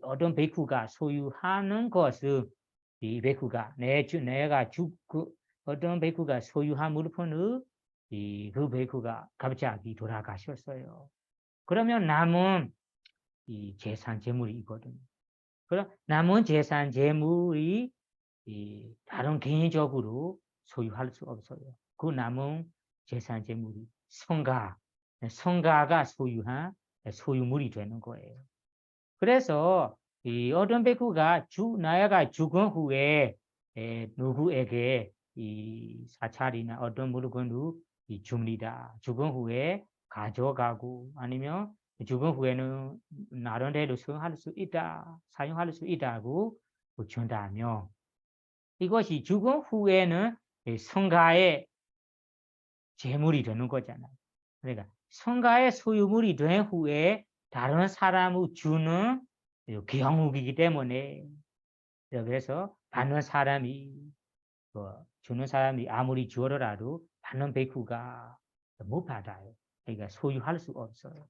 어떤 베쿠가 소유하는 것을 이 베쿠가 내가 어떤 베쿠가 소유한 물품을 그 베쿠가 갑자기 돌아가셨어요. 그러면 남은 이 재산 재물이 있거든요. 그럼 남은 재산 재물이 다른 개인적으로 소유할 수 없어요. 그 남은 재산 재물이 성가가 소유한 소유물이 되는 거예요. 그래서 이 어떤 베쿠가 나야가 죽은 후에 누구에게 이 사찰이나 어떤 물건을 줍니다. 죽은 후에 가져가고 아니면 죽은 후에는 나름대로 사용할 수 있다고 준다며 이것이 죽은 후에는 성가의 재물이 되는 거잖아요. 그러니까 성가의 소유물이 된 후에 다른 사람을 주는 경우이기 때문에 그래서 받는 사람이 주는 사람이 아무리 주어라도 받는 베쿠가 못 받아요. 그러니까 소유할 수 없어요.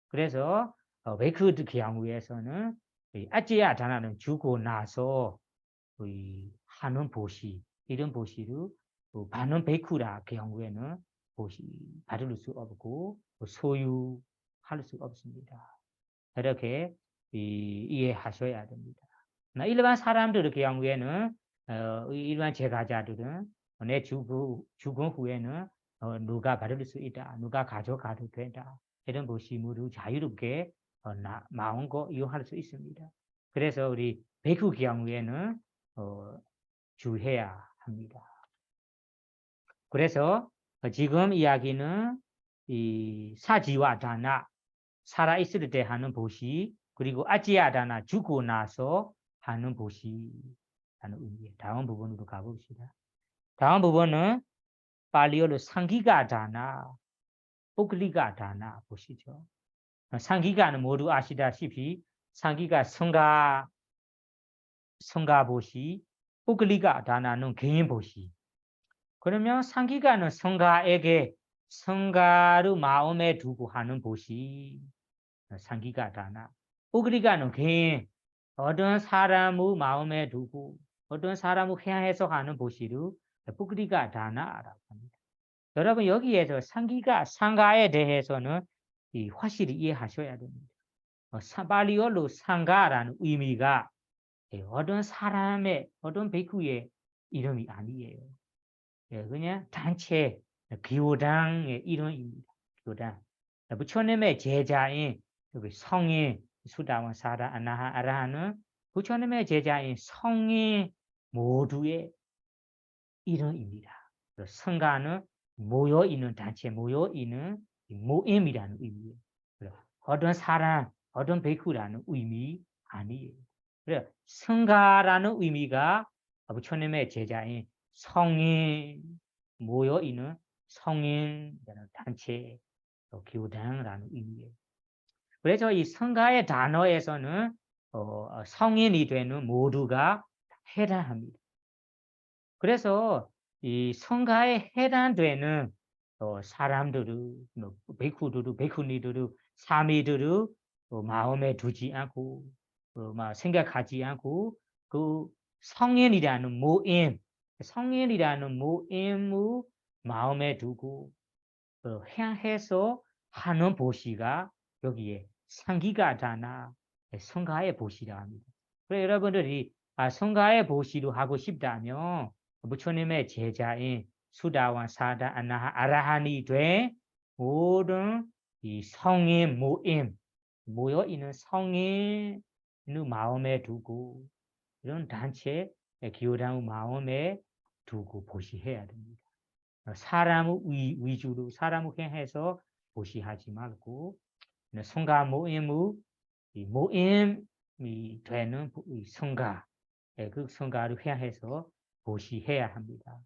그래서 베쿠 경우에서는 아찌야다나는 주고 나서 하는 보시 이런 보시를 받는 베쿠라 경우에는 보시 받을 수 없고 소유할 수 없습니다. 이렇게 이해하셔야 됩니다. 일반 사람들 경우에는 일반 제가자들은 내 죽은 후에는 누가 받을 수 있다, 누가 가져가도 된다 이런 보시물을 자유롭게 마음 거 이용할 수 있습니다. 그래서 우리 베쿠 경우에는 주해야 합니다. 그래서 지금 이야기는 이 사지와 다나 살아있을 때 하는 보시 그리고 아지야다나 죽고 나서 하는 보시 라는 의미예요. 다음 부분으로 가봅시다. 다음 부분은 발리어로 상기가 다나,ပုဂ္ဂလိက 다나 보시죠. 상기가는 모두 아시다시피 상기가 성가 보시,ပုဂ္ဂလိက 다나는 개인 보시. 그러면 상기가는 성가에게 성가를 마음에 두고 하는 보시, 상기가 다나.ပုဂ္ဂလိ그는 개인, 어떤 사람을 마음에 두고 어떤 사람을 향해서 하는 보시를ပုဂ္ဂလိက 다나라고 합니다. 여러분 여기에서 상가에 대해서는 확실히 이해하셔야 됩니다. 발리어로 상가라는 의미가 어떤 사람의 어떤 베이크의 이름이 아니에요. 그냥 단체 교당의 이름입니다. 교당. 부처님의 제자인 성인 수다원 사라 아나하 아라하는 부처님의 제자인 성인 모두의 이름입니다. 성가는 모여 있는 단체, 모여 있는 모임이라는 의미예요. 어떤 사람, 어떤 베이크라는 의미 아니에요. 그래 성가라는 의미가 부처님의 제자인 성인 모여 있는 성인 단체 교당이라는 의미예요. 그래서 이 성가의 단어에서는 성인이 되는 모두가 해당합니다. 그래서 이 성가에 해당되는 사람들을 베이크들을 베이크니들을 사미들을 마음에 두지 않고 생각하지 않고 그 성인이라는 모임을 마음에 두고 향해서 하는 보시가 여기에 상기가 다나 성가의 보시라 합니다. 그래서 여러분들이 성가의 보시로 하고 싶다면 부처님의 제자인 수다원 사다 아나하 아라한이 된 모든 이 성인 모임 모여 있는 성인을 마음에 두고 이런 단체 교당을 마음에 두고 보시해야 됩니다. 사람을 위주로 사람을 향해서 보시하지 말고 성가 모임이 되는 성가 그 성가를 향해서 보시해야 합니다.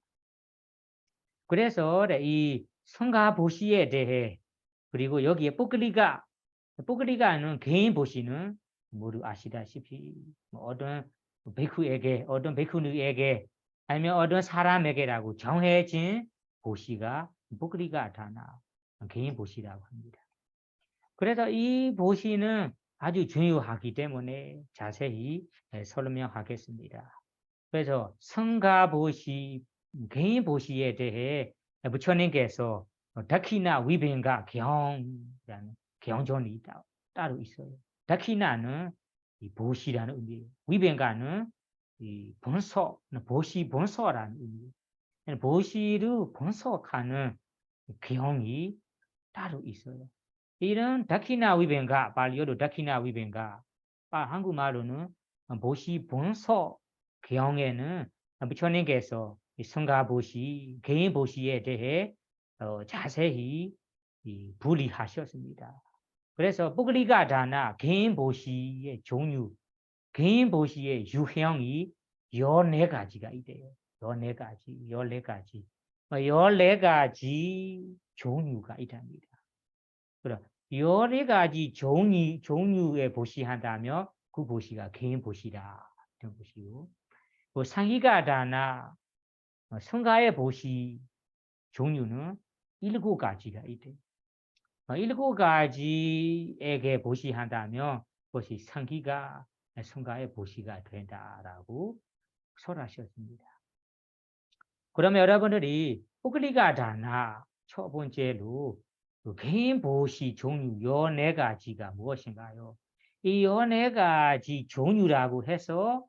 그래서 이 성가 보시에 대해 그리고 여기에ပုဂ္ဂလိ그는 개인 보시는 모두 아시다시피 어떤 베이크에게 어떤 베이크누에게 아니면 어떤 사람에게라고 정해진 보시가ပုဂ္ဂလိက 다나 개인 보시라고 합니다. 그래서 이 보시는 아주 중요하기 때문에 자세히 설명하겠습니다. 그래서 성가 보시, 개인 보시에 대해 부처님께서 다키나 위ben가 경이라는 경전이 따로 있어요. 다키나는 이 보시라는 의미예요. 위ben가는 이 본서, 보시 본서라는 의미예요. 보시를 본석하는 경이 따로 있어요. 이런 다키나 위ben가, 발리어로 다키나 위ben가, 한국말로는 보시 본서 경에는 부처님께서 성가 보시, 개인 보시에 대해 자세히 분리하셨습니다. 그래서ပုဂ္ဂလိက 다나 개인 보시의 종류, 개인 보시의 유형이 14가지가 있대요. 14가지, 14가지. 14가지 종류가 있답니다. 그럼 14가지 종류의 보시한다면 그 보시가 개인 보시라. 이런 보시고. 상기가 다나 성가의 보시 종류는 7가지가 있대요. 7가지에게 보시한다면 그것이 상기가 성가의 보시가 된다라고 설하셨습니다. 그러면 여러분들이ပုဂ္ဂလိက 다나 첫 번째로 개인 보시 종류 14가지가 무엇인가요? 이 14가지 종류라고 해서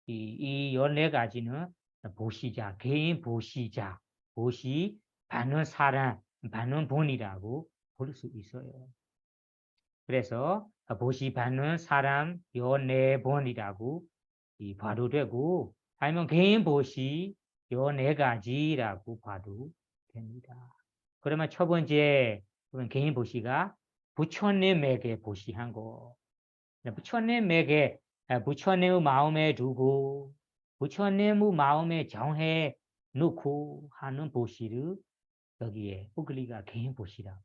이 14가지는 보시자, 개인 보시자, 보시 받는 사람, 받는 분이라고 볼 수 있어요. 그래서 보시 받는 사람 14번이라고 봐도 되고 아니면 개인 보시 14가지라고 봐도 됩니다. 그러면 첫 번째 개인 보시가 부처님에게 보시한 거. 부처님에게 부처님의 마음에 두고 부처님의 마음에 정해 놓고 하는 보시를 여기에 우글리가 개인 보시라고.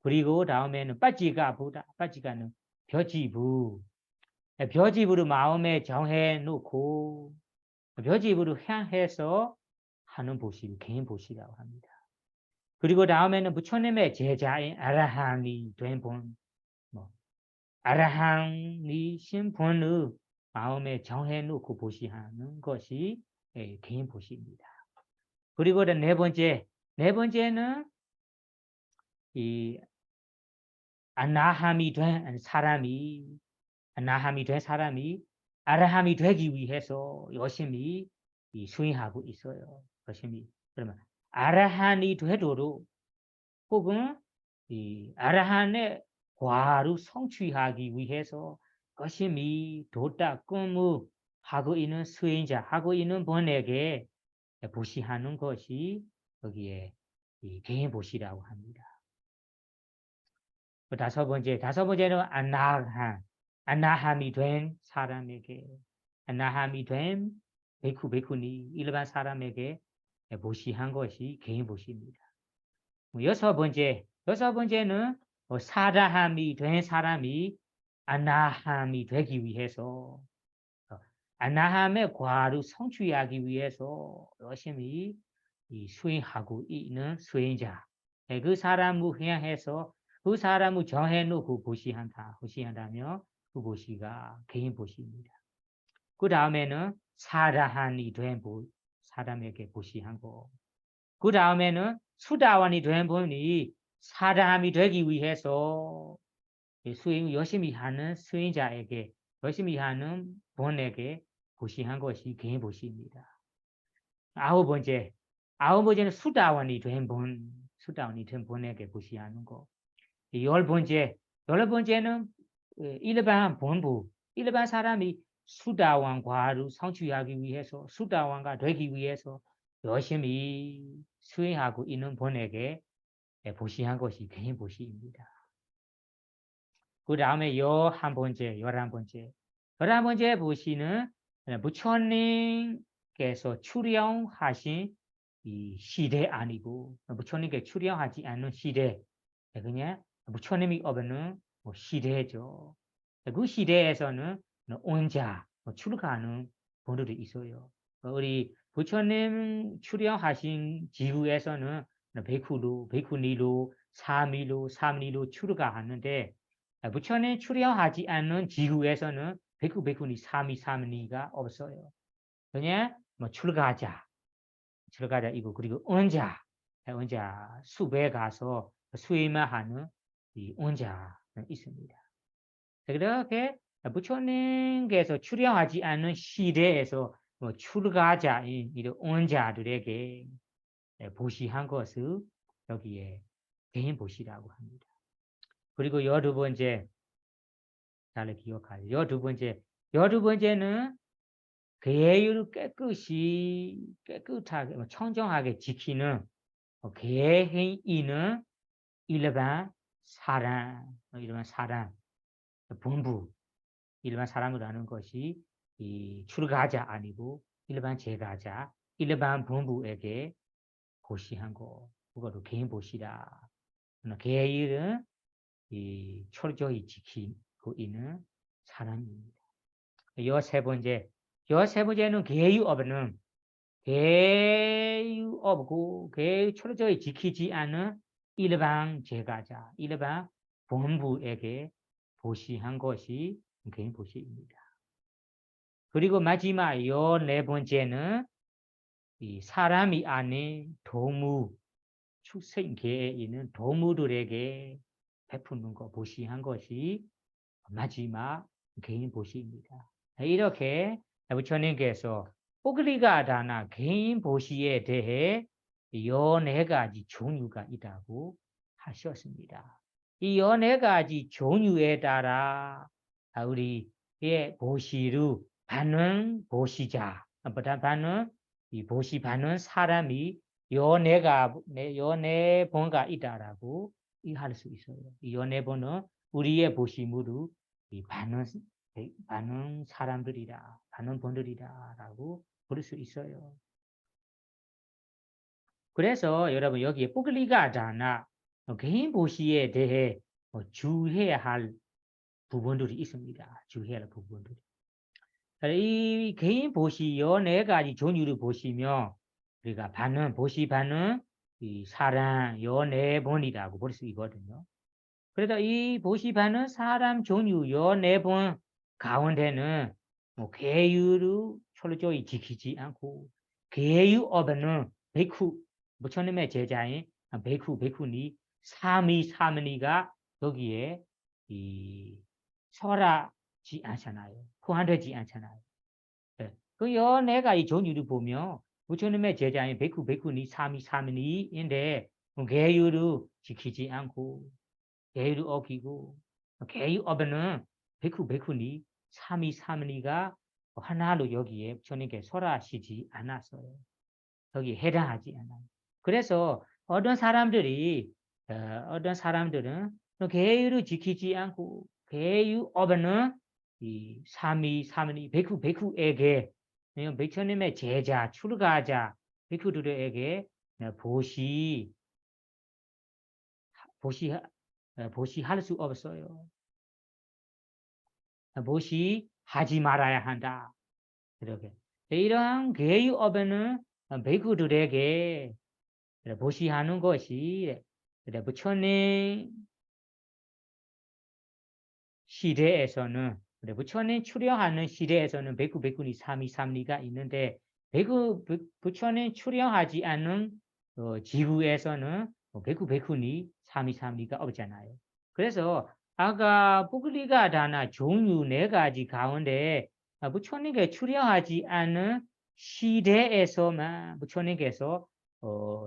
그리고 다음에는 빠지가는 벼지부. 벼지부를 마음에 정해 놓고 벼지부를 향해서 하는 보시를 개인 보시라고 합니다. 그리고 다음에는 부처님의 제자인 아라한이 된 분, 아라한이신 분의 마음에 정해 놓고 보시하는 것이 개인 보시입니다. 그리고 네 번째는 이 아나함이 된 사람이 아라함이 되기 위해서 열심히 수행하고 있어요. 열심히. 그러면 아라한이 되도록 혹은 이 아라한의 과를 성취하기 위해서 열심히 도닦음을 하고 있는 수행자, 하고 있는 분에게 보시하는 것이 여기에 이 개인 보시라고 합니다. 다섯 번째는 아나함이 된 사람에게, 아나함이 된 베쿠, 베쿠니, 일반 사람에게 보시한 것이 개인 보시입니다. 여섯 번째는 사라함이 된 사람이 아나함이 되기 위해서, 아나함의 과를 성취하기 위해서 열심히 수행하고 있는 수행자, 그 사람을 향해서 그 사람을 정해놓고 보시한다며 그 보시가 개인 보시입니다. 그 다음에는 사라한이 된 사람에게 보시한 거. 그 다음에는 수다원이 된 분이 사람이 되기 위해서 수행 열심히 하는 수행자에게, 열심히 하는 분에게 보시한 것이 개인 보시입니다. 아홉 번째는 수다원이 된 분에게 보시하는 거. 열 번째는 일반 본부, 일반 사람이 수다원과를 성취하기 위해서, 수다원가 되기 위해서 열심히 수행하고 있는 분에게 보시한 것이 개인 보시입니다. 그 다음에 열한 번째 보시는 부처님께서 출연하신 이 시대 아니고, 부처님께 출연하지 않는 시대, 그냥 부처님이 없는 시대죠. 그 시대에서는 온자, 출가하는 분들이 있어요. 우리 부처님 출연하신 지구에서는 베쿠로, 베쿠니로, 사미로 출가하는데, 부처님 출연하지 않는 지구에서는 베쿠, 베쿠니, 사미가 없어요. 그냥 출가자 이거, 그리고 온자 숲에 가서 수행만 하는 이 온자는 있습니다. 그렇게 부처님께서 출연하지 않는 시대에서 출가자인 이런 온자들에게 보시한 것을 여기에 개인 보시라고 합니다. 그리고 열두 번째, 잘 기억하세요. 열두 번째는 계율을 깨끗하게, 청정하게 지키는 계행이는 일반 사람, 본부, 일반 사람이라는 것이 이 출가자 아니고 일반 제가자, 일반 본부에게 보시한 거, 그거로 개인 보시라. 계율은 이 철저히 지키고 있는 사람입니다. 열세 번째는 계율 없고 계율 철저히 지키지 않은 일반 제가자, 일반 본부에게 보시한 것이 개인 보시입니다. 그리고 마지막 네 번째는 이 사람이 아닌 동물, 축생계에 있는 동물들에게 베푸는 거 보시한 것이 마지막 개인 보시입니다. 이렇게 부처님께서 오글리가다나 개인 보시에 대해 14가지 종류가 있다고 하셨습니다. 이 14가지 종류에 따라 우리의 보시를 받는 보시자, 받는 이 보시 받는 사람이 14번가 있다라고 할 수 있어요. 이 14번은 우리의 보시물을 받는 많은 사람들이다, 많은 분들이다라고 볼 수 있어요. 그래서 여러분 여기에 뿌글리가 다나 개인 보시에 대해 주의해야 할 부분들이 있습니다. 주의해야 할 부분들이. 이 개인 보시 요 네 가지 종류를 보시면 우리가 보시 반응, 이 사람 요 네 번이라고 볼 수 있거든요. 그래서 이 보시 반응 사람 종류 요 네 번 가운데는 뭐 계율을 철저히 지키지 않고 계율 없는 베쿠 부처님의 제자인 베쿠니 사미가 여기에 이 설하지 않잖아요. 포함되지 않잖아요. 예. 그 연애가 이 종류를 보면 부처님의 제자인 베쿠니 사미인데 계율을 지키지 않고 계율을 어기고 계율 없는 베쿠니 사미가 하나로 여기에 부처님께 설하시지 않았어요. 여기에 해당하지 않아요. 그래서 어떤 사람들은 계율을 지키지 않고 계율 없는 이 사미 베쿠에게 부처님의 제자 출가자 베쿠들에게 보시할 수 없어요. 보시하지 말아야 한다. 이렇게 이러한 계율 없는 베쿠들에게 보시하는 것이 부처님 시대에서는 부처님 출연하는 시대에서는 베쿠니 사미가 있는데 부처님 출연하지 않는 지구에서는 베쿠니 사미가 없잖아요. 그래서 아까 뿌글리가 다나 종류 네 가지 가운데 부처님께 출연하지 않은 시대에서만 부처님께서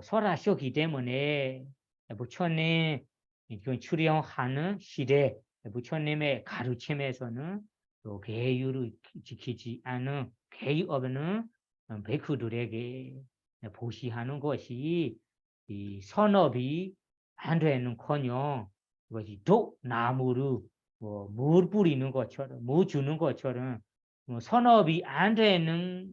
설하셨기 때문에 부처님 출연하는 시대 부처님의 가르침에서는 또 계율을 지키지 않은 계율 없는 베쿠들에게 보시하는 것이 이 선업이 안 되는커녕 이것이 나무를 물 뿌리는 것처럼 물 주는 것처럼 선업이 안 되는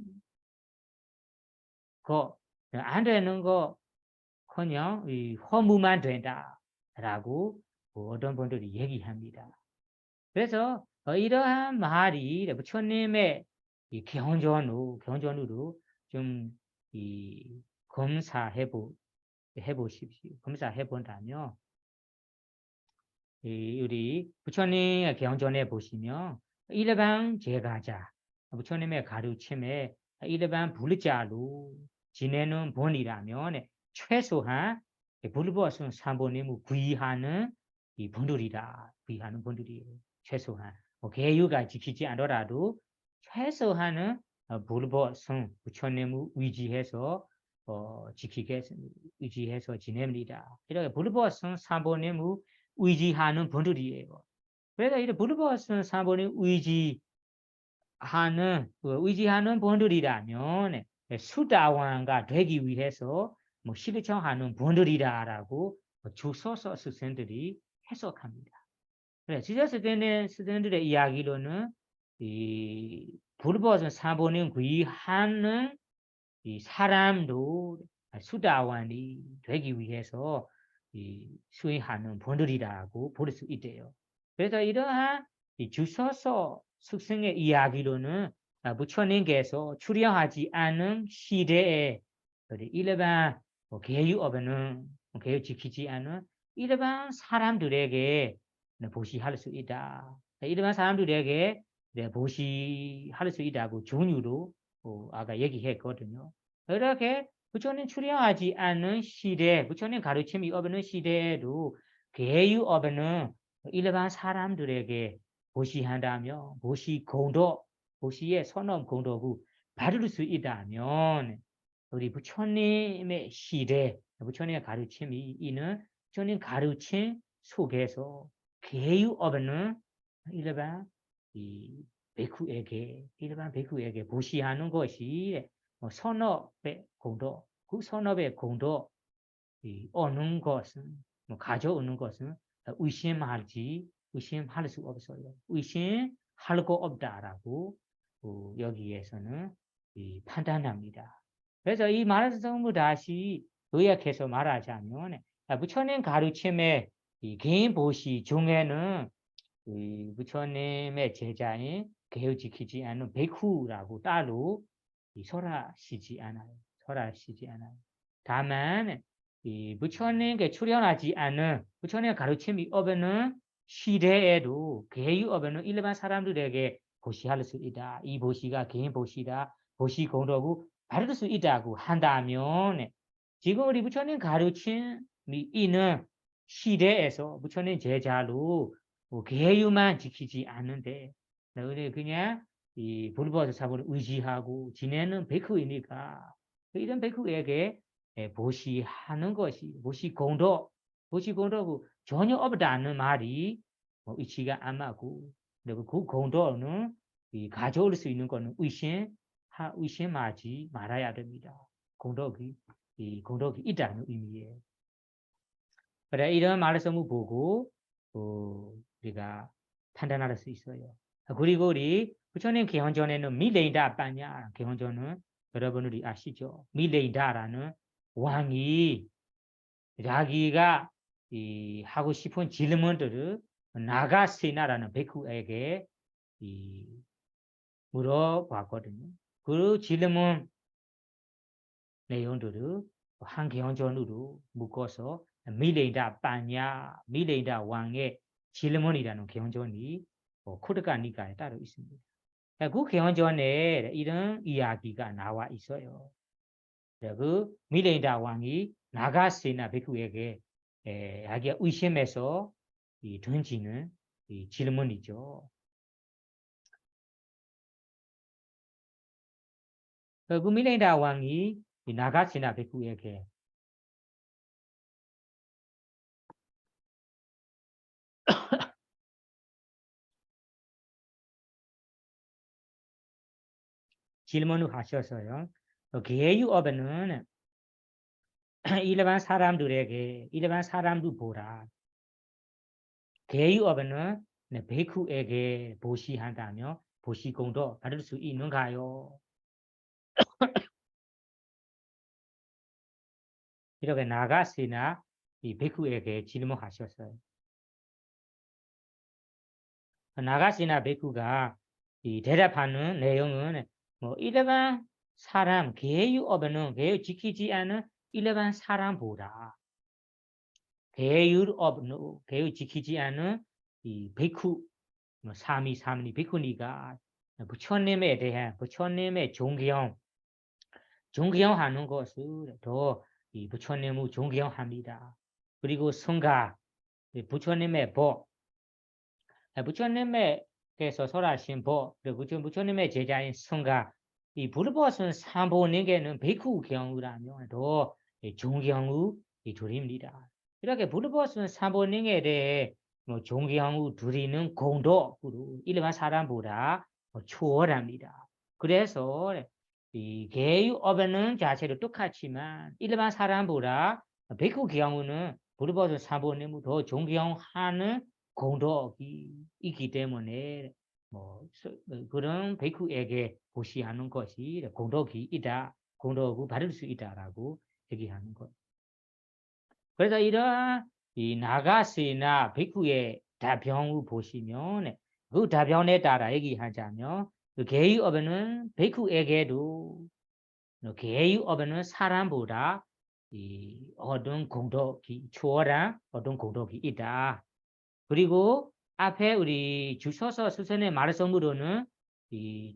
거커녕 이 허무만 된다라고 어떤 분들이 얘기합니다. 그래서 이러한 말이 부처님의 이 경전으로 좀 이 검사해 보십시오. 검사해 본다면 우리 부처님의 경전에 보시면 일반 제가자 부처님의 가르침에 일반 불자로 지내는 분이라면 최소한 불보선 사모님을 구의하는 이 분들이다. 구의하는 분들이 최소한 계율가 지키지 않더라도 최소한은 불보선 부처님을 의지해서 의지해서 지냅니다. 이렇게 불보선 사모님을 의지하는 분들이에요. 그래서 이 불보선 사모님 의지하는 분들이라면 수다왕가 되기 위해서 실천하는 분들이다라고 주소서 스승들이 해석합니다. 그래, 지저 스승들의 이야기로는 이 불보선 사모님 구의하는 이 사람도 수다왕이 되기 위해서 수행하는 분들이라고 볼 수 있대요. 그래서 이러한 주소서 스승의 이야기로는 부처님께서 출연하지 않은 시대에 일반 계율 없는 계율 지키지 않은 일반 사람들에게 보시할 수 있다. 일반 사람들에게 보시할 수 있다고 종류로 아까 얘기했거든요. 이렇게 부처님 출연하지 않은 시대, 부처님 가르침이 없는 시대에도 계율 없는 일반 사람들에게 보시한다면 보시의 선언 공덕을 받을 수 있다면 우리 부처님의 시대, 부처님의 가르침이 있는 부처님 가르침 속에서 계율 없는 일반 일반 베쿠에게 보시하는 것이 선업의 공덕, 그 선업의 공덕 얻는 것은 가져오는 것은 의심할 수 없어요. 의심 할거 없다라고 여기에서는 이 판단합니다. 그래서 이 말씀을 다시 요약해서 말하자면 부처님 가르침의 이 개인 보시 중에는 이 부처님의 제자인 개요 지키지 않는 베쿠라고 따로 설하시지 않아요. 설하시지 않아요. 다만 이 부처님께 출연하지 않은 부처님의 가르침이 없는 시대에도 개유 없는 일반 사람들에게 보시할 수 있다. 이 보시가 개인 보시다. 보시 공덕을 받을 수 있다고 한다면 지금 우리 부처님 가르침이 있는 시대에서 부처님 제자로 개유만 지키지 않는데 우리 그냥 이 불보아서 사고를 의지하고 지내는 베크이니까 이런 베크에게 보시하는 것이 보시 공덕 전혀 없다는 말이 이치가 안 맞고 그리고 그 공덕은 가져올 수 있는 거는 의심하지 말아야 됩니다. 공덕이 있다는 의미예요. 그래 이런 말씀을 보고 우리가 판단할 수 있어요. 그리고 우리 부처님 개헌전에는 밀레이다 빠냐 개헌전은 여러분들이 아시죠? 밀레이다라는 왕이 자기가 하고 싶은 질문들을 나가세나라는 베쿠에게 물어봤거든요. 그 질문 내용들을 한 개헌전으로 묶어서 밀레이다 빠냐 밀레이다 왕의 질문이라는 개헌전이 코르가 니까에 따로 있습니다. 그 개헌전에 이런 이야기가 나와 있어요. 그 밀레이다 왕이 나가세나 베쿠에게 자기가 의심해서 던지는 질문이죠. 그 밀레이다 왕이 나가세나 베쿠에게 질문을 하셔서요. 개유업에는 일반 사람들 보라. 개유업에는 베쿠에게 보시한다며 보시공도 받을 수 있는가요? 이렇게 나가시나 이 베쿠에게 질문하셨어요. 나가시나 베쿠가 대답하는 내용은 일반 사람 개유업에는 개유 지키지 않은 일반 사람보다 개유 지키지 않은 이 베쿠 사미 베쿠니가 부처님에 대한 부처님의 존경하는 것을 더 부처님을 존경합니다. 그리고 성가 부처님의 법 부처님께서 설하신 법 그리고 부처님의 제자인 성가 이 불법은 삼보에게는 베쿠 경우라면 더 존경을 드립니다. 이렇게 불법은 삼보에 대해 존경을 드리는 공덕으로 일반 사람보다 추월합니다. 그래서 이 개유업에는 자체로 똑같지만 일반 사람보다 베쿠 경우는 불법은 삼보에 더 존경하는 공덕이 있기 때문에 그런 베쿠에게 보시하는 것이 공덕이 있다, 공덕을 받을 수 있다라고 얘기하는 것. 그래서 이러한 이 나가시나 베쿠의 답변을 보시면 그 답변에 따라 얘기하자면 그 개유업에는 베쿠에게도 개유업에는 사람보다 어떤 공덕이 추월한 어떤 공덕이 있다. 그리고 앞에 우리 주셔서 수선의 말씀으로는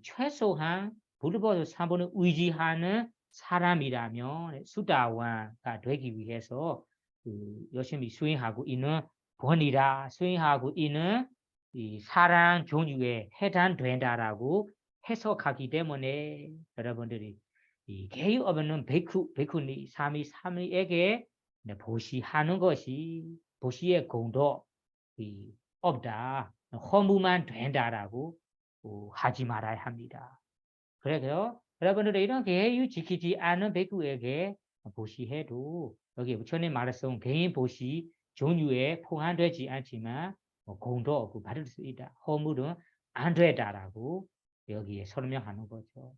최소한 불법 사본을 의지하는 사람이라면 수다왕가 되기 위해서 열심히 수행하고 있는 본이라 수행하고 있는 사랑 종류에 해당된다라고 해석하기 때문에 여러분들이 개유 없는 베쿠니 사미에게 보시하는 것이 보시의 공덕 없다. 허무만 된다라고 하지 말아야 합니다. 그래서 여러분들이 이런 개유 지키지 않은 베쿠에게 보시해도 여기 부처님 말씀 개인 보시 종류에 포함되지 않지만 공도 없고 받을 수 있다. 허물은 안 되다라고 여기에 설명하는 거죠.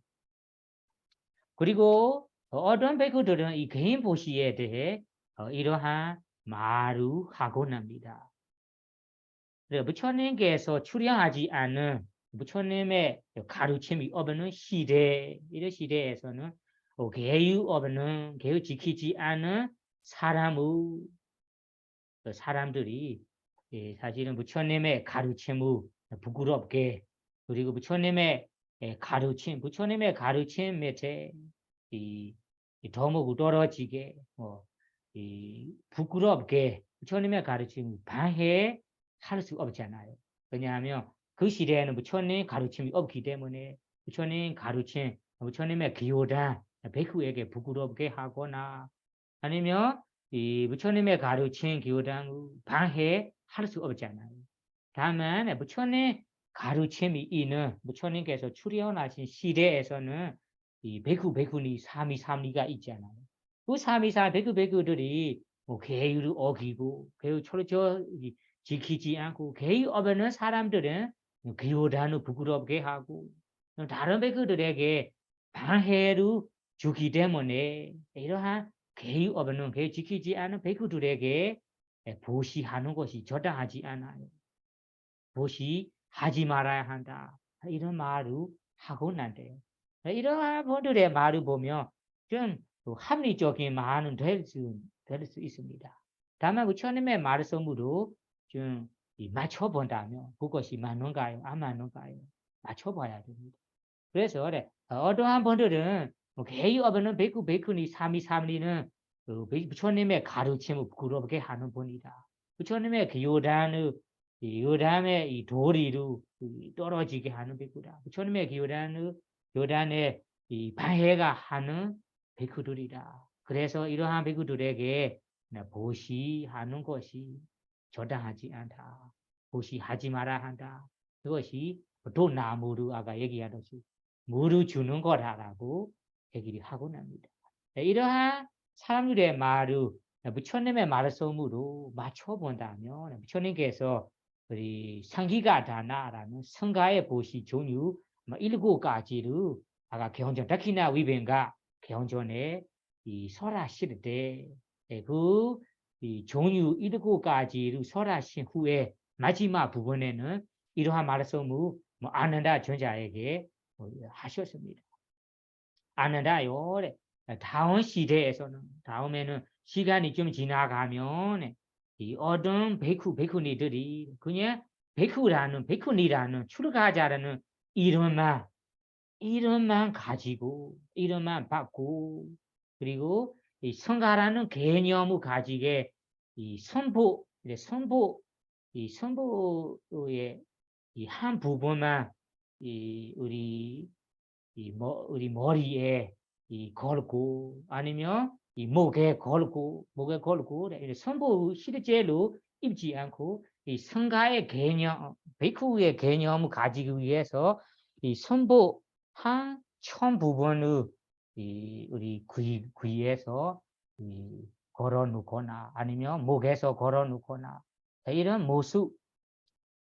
그리고 어떤 백구들은 이 개인 보시에 대해 이러한 말을 하곤 합니다. 부처님께서 출연하지 않은 부처님의 가르침이 없는 시대, 이런 시대에서는 개유 없는, 개유 지키지 않은 사람들이 사실은 부처님의 가르침을 부끄럽게, 그리고 부처님의 부처님의 가르침 밑에 더욱 떨어지게, 부끄럽게 부처님의 가르침을 방해할 수 없잖아요. 왜냐하면 그 시대에는 부처님 가르침이 없기 때문에 부처님 가르침, 부처님의 기호단 백후에게 부끄럽게 하거나 아니면 이 부처님의 가르침 기호단을 방해할 수 없잖아요. 다만 부처님 가르침이 있는 부처님께서 출연하신 시대에서는 이 백후니 사미삼리가 있잖아요. 그 사미삼 백후들이 계율을 어기고 계율 철저 지키지 않고 계율 어기는 사람들은 기호단을 부끄럽게 하고 다른 백후들에게 방해를 주기 때문에 이러한 계율 어기는 계율 지키지 않은 백후들에게 보시하는 것이 저당하지 않아요. 보시하지 말아야 한다. 이런 말을 하고 난대요. 이러한 분들의 말을 보면 좀 합리적인 말은 될 수 있습니다. 다만 부처님의 말씀으로 좀 맞춰본다면 그것이 맞는가요? 안 맞는가요? 맞춰봐야 됩니다. 그래서 어떠한 분들은 개의 없는 백후니 사미삼리는 부처님의 가르침을 부끄럽게 하는 분이다. 부처님의 그 요단의 이 도리로 떨어지게 하는 백후다. 부처님의 그 요단의 이 방해가 하는 백후들이다. 그래서 이러한 백후들에게 보시하는 것이 저당하지 않다. 보시하지 말아야 한다. 그것이 또 나무를 아까 얘기하듯이 물을 주는 거라고 얘기를 하곤 합니다. 이러한 사람들의 말을 부처님의 말씀으로 맞춰본다면 부처님께서 우리 상기가다나라는 성가의 보시 종류 7가지를 아까 개헌전 다키나 위변가 개헌전에 이 설하실 때 그 종류 7가지를 설하신 후에 마지막 부분에는 이러한 말씀을 아난다 전자에게 하셨습니다. 아난다요. 다음 시대에서는 다음에는 시간이 좀 지나가면 이 어떤 백후니들이 그냥 백후니라는 출가자라는 이름만 가지고 이름만 받고 그리고 이 성가라는 개념을 가지게 이 선보의 이 한 부분만 우리 머리에 걸고 아니면 이 목에 걸고 선보 실제로 입지 않고 이 성가의 개념, 백후의 개념을 가지기 위해서 이 선보 한 천 부분을 우리 귀에서 걸어 놓거나 아니면 목에서 걸어 놓거나 이런 모습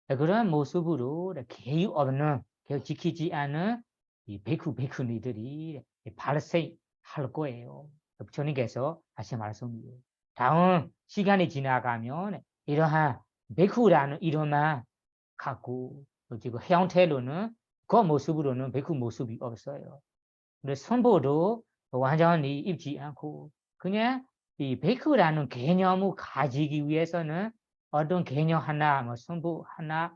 그런 모습으로 개유 없는 지키지 않은 이 백후니들이 발생할 거예요. 부처님께서 하신 말씀이에요. 다음 시간이 지나가면 이러한 백후라는 이름만 갖고 지금 형태로는 그 모습으로는 백후 모습이 없어요. 근데 선보도 완전히 입지 않고 그냥 이 백후라는 개념을 가지기 위해서는 어떤 개념 하나, 성부 하나,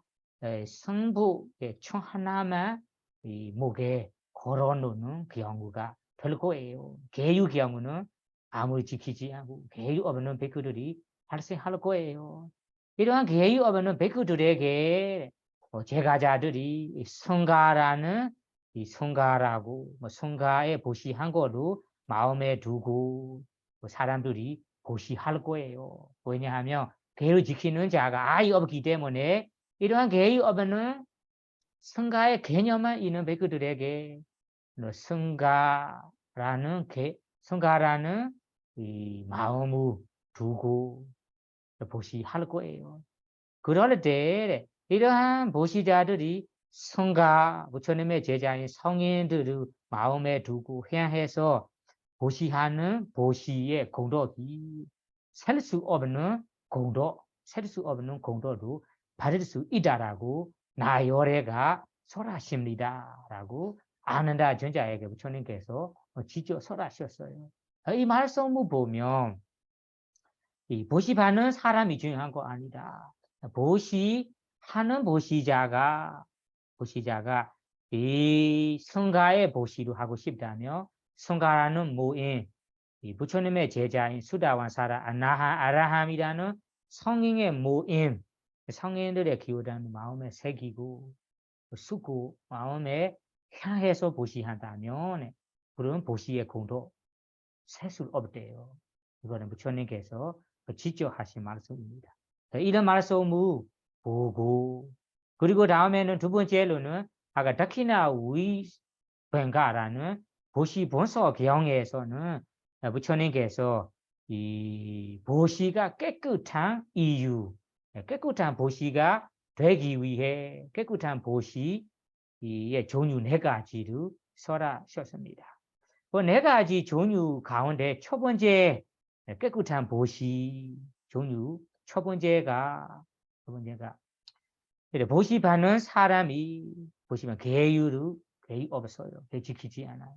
성부 총 하나만 이 목에 걸어놓는 경우가 될 거예요. 개유 경우는 아무리 지키지 않고 개유 없는 백후들이 발생할 거예요. 이러한 개유 없는 백후들에게 제가자들이 성가라는 이 성가라고 성가에 보시한 거로 마음에 두고 사람들이 보시할 거예요. 왜냐하면 계율 지키는 자가 아예 없기 때문에 이러한 계율 없는 성가의 개념만 있는 백그들에게 성가라는 이 마음을 두고 보시할 거예요. 그럴 때 이러한 보시자들이 성가 부처님의 제자인 성인들을 마음에 두고 향해서 보시하는 보시의 공덕이 셀 수 없는 공덕, 셀 수 없는 공덕도 받을 수 있다라고 나열해가 설하십니다라고 아는다 전자에게 부처님께서 직접 설하셨어요. 이 말씀을 보면 이 보시하는 사람이 중요한 거 아니다. 보시하는 보시자가 이 성가의 보시로 하고 싶다며 성가라는 모임, 이 부처님의 제자인 수다완사라 아라함이라는 성인의 모임, 성인들의 기호라는 마음에 새기고 쓰고 마음에 향해서 보시한다면 그런 보시의 공도 셀 수 없대요. 이거는 부처님께서 직접 하신 말씀입니다. 이런 말씀을 보고 그리고 다음에는 두 번째로는 아까 다키나 위뱅가라는 보시 본서 경에서는 부처님께서 이 보시가 깨끗한 이유, 깨끗한 보시가 되기 위해 깨끗한 보시의 종류 4가지를 설하셨습니다. 그 4가지 종류 가운데 첫 번째 깨끗한 보시 종류 첫 번째가 보시 받는 사람이 보시면 계율이 없어요. 지키지 않아요.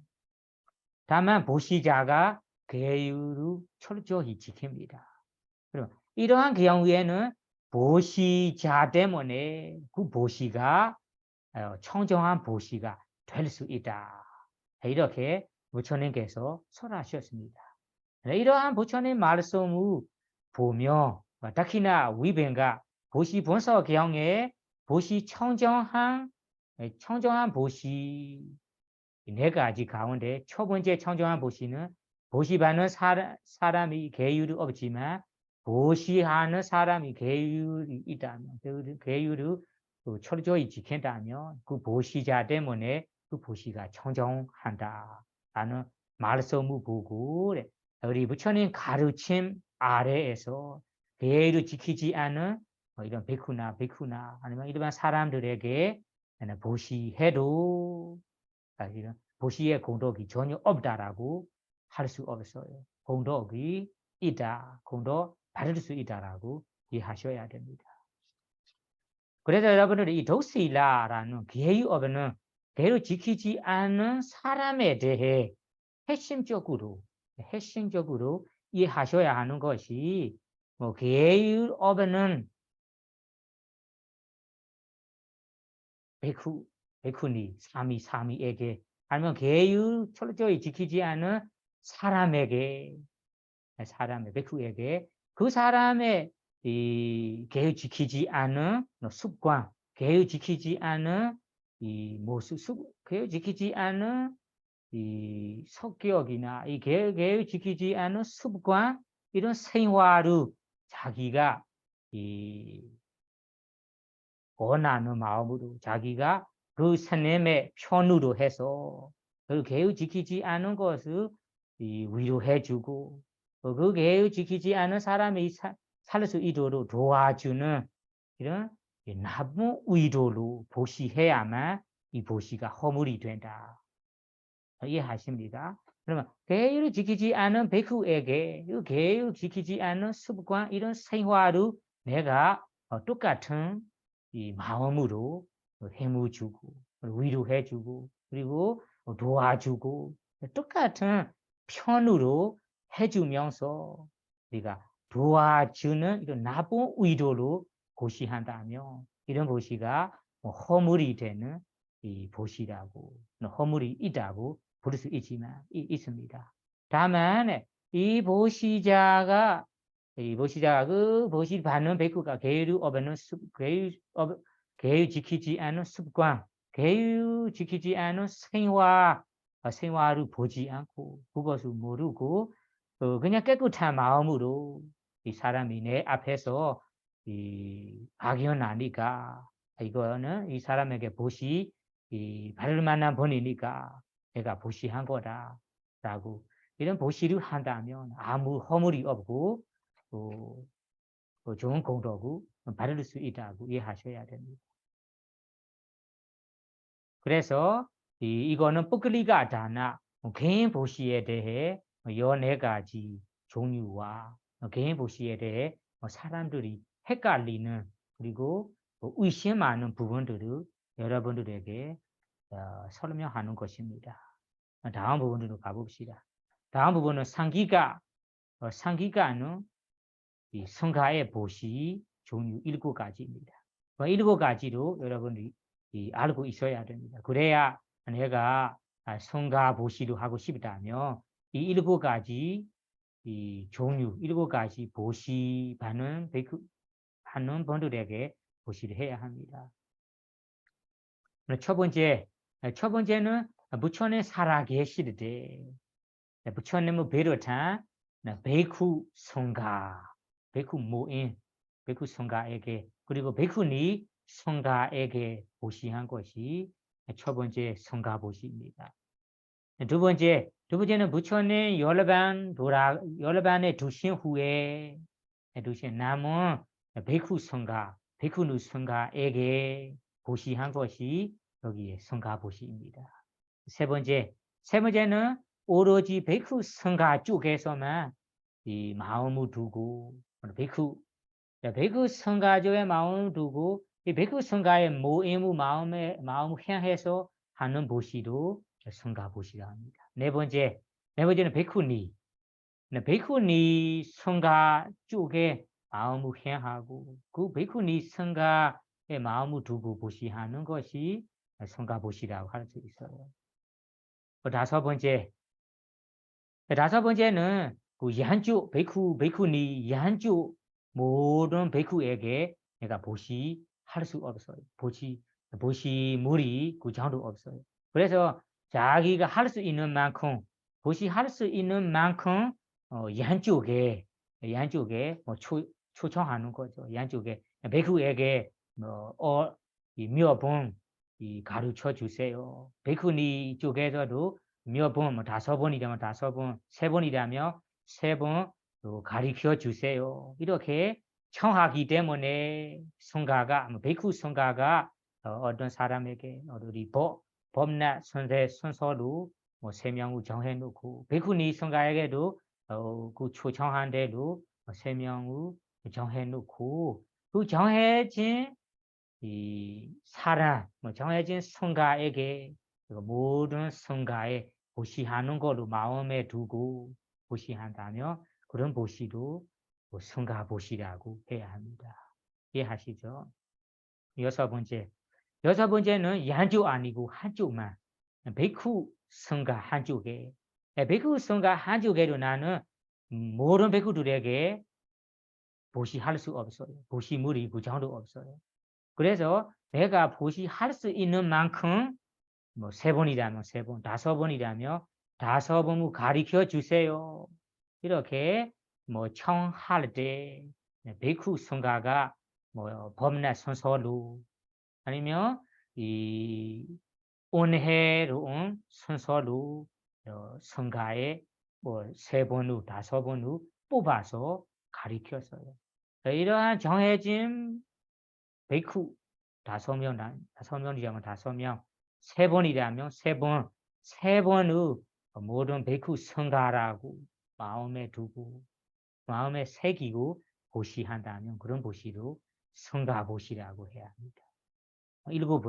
다만 보시자가 계율을 철저히 지킵니다. 그럼 이러한 경우에는 보시자 때문에 그 보시가 청정한 보시가 될 수 있다. 이렇게 부처님께서 설하셨습니다. 이러한 부처님 말씀을 보며 다키나 위뱅가 보시 본서 경에 보시 청정한 보시 4가지 가운데 첫 번째 청정한 보시는 보시받는 사람이 계율이 없지만 보시하는 사람이 계율이 있다면 계율을 철저히 지킨다면 그 보시자 때문에 그 보시가 청정한다라는 말씀을 보고 우리 부처님 가르침 아래에서 계율을 지키지 않은 이런 베쿠나 아니면 일반 사람들에게 보시해도 이런 보시의 공덕이 전혀 없다라고 할 수 없어요. 공덕이 있다, 공덕 받을 수 있다라고 이해하셔야 됩니다. 그래서 여러분들 이 도시라라는 계율업에는 계율을 지키지 않는 사람에 대해 핵심적으로 이해하셔야 하는 것이 계율업에는 베쿠니, 사미에게 아니면 계율 철저히 지키지 않은 사람의 베쿠에게 그 사람의 이 계율 지키지 않은 습관, 계율 지키지 않은 이 모습, 계율 지키지 않은 이 성격이나 이 계율 지키지 않은 습관 이런 생활을 자기가 이 원하는 마음으로 자기가 그 스님의 편으로 해서 그 계율 지키지 않은 것을 위로해주고 그 계율 지키지 않은 사람이 살 수 있도록 도와주는 이런 나쁜 의도로 보시해야만 이 보시가 허물이 된다. 이해하십니까? 그러면 계율을 지키지 않은 베쿠에게 이 계율을 지키지 않은 습관 이런 생활을 내가 똑같은 이 마음으로 해무주고 위로해주고 그리고 도와주고 똑같은 편으로 해주면서 우리가 도와주는 이런 나쁜 의도로 보시한다면 이런 보시가 허물이 되는 이 보시라고 허물이 있다고 부를 수 있습니다. 다만 이 보시자가 그 보시 받는 베쿠가 계율 지키지 않은 습관, 계율 지키지 않은 생활을 보지 않고 그것을 모르고 그냥 깨끗한 마음으로 이 사람이 내 앞에서 발견하니까 이거는 이 사람에게 보시 받을 만한 본이니까 내가 보시한 거다라고 이런 보시를 한다면 아무 허물이 없고 좋은 공덕을 받을 수 있다고 이해하셔야 됩니다. 그래서 이거는 뿌클리가 다나 개인 보시에 대해 여러 가지 종류와 개인 보시에 대해 사람들이 헷갈리는 그리고 의심 많은 부분들을 여러분들에게 설명하는 것입니다. 다음 부분으로 가봅시다. 다음 부분은 상기가는 이 성가의 보시 종류 7가지입니다. 7가지로 여러분이 알고 있어야 됩니다. 그래야 내가 성가 보시를 하고 싶다면 이 7가지 이 종류 7가지 보시 받는 하는 분들에게 보시를 해야 합니다. 첫 번째는 부처님 살아계실 때 부처님을 비롯한 베이쿠 성가, 베이쿠 모인, 베이쿠 성가에게 그리고 베이쿠니 성가에게 보시한 것이 첫 번째 성가 보시입니다. 두 번째는 부처님 여러 번에 두신 후에 남은 베이쿠 성가, 베이쿠누 성가에게 보시한 것이 여기에 성가 보시입니다. 세 번째는 오로지 베이쿠 성가 쪽에서만 이 마음을 두고 베이쿠 성가조의 마음을 두고 이 베이쿠 성가의 모임을 마음을 향해서 하는 보시도 성가 보시라 합니다. 네 번째는 베이쿠니 성가 쪽에 마음을 향하고 그 베이쿠니 성가의 마음을 두고 보시하는 것이 성가 보시라고 할 수 있어요. 다섯 번째는 그 양쪽 베이쿠니 양쪽 모든 베이쿠에게 내가 보시할 수 없어요. 보시물이 그 정도 없어요. 그래서 자기가 할 수 있는 만큼 보시할 수 있는 만큼 양쪽에 뭐 초청하는 거죠. 양쪽에 베이쿠에게 몇 번 가르쳐 주세요. 베이쿠니 쪽에서도 몇 번, 5번이라면 5번, 3번이라면 3번 가르쳐 주세요. 이렇게 청하기 때문에 성가가 베이쿠 성가가 어떤 사람에게 우리 법나 순서로 3명을 정해놓고 베이쿠니 성가에게도 그 초청한 대로 3명을 정해놓고 그 정해진 이 사람 정해진 성가에게 모든 성가에 보시하는 걸로 마음에 두고 보시한다면 그런 보시도 성가 보시라고 해야 합니다. 이해하시죠? 여섯 번째는 양쪽 아니고 한쪽만 베이쿠 성가 한쪽에 베이쿠 성가 한쪽에도 나는 모든 베이쿠들에게 보시할 수 없어요. 보시물이 그 정도 없어요. 그래서 내가 보시할 수 있는 만큼 3번이라면 3번, 5번이라면 5번을 가르쳐 주세요. 이렇게 청할 때 베이쿠 성가가 법나 순서로 아니면 이 온해로운 순서로 성가에 3번을 5번을 뽑아서 가르쳤어요. 이러한 정해진 베이쿠 5명이라면 5명, 3번이라면 3번의 모든 베이쿠 성가라고 마음에 두고 마음에 새기고 보시한다면 그런 보시로 성가 보시라고 해야 합니다. 일곱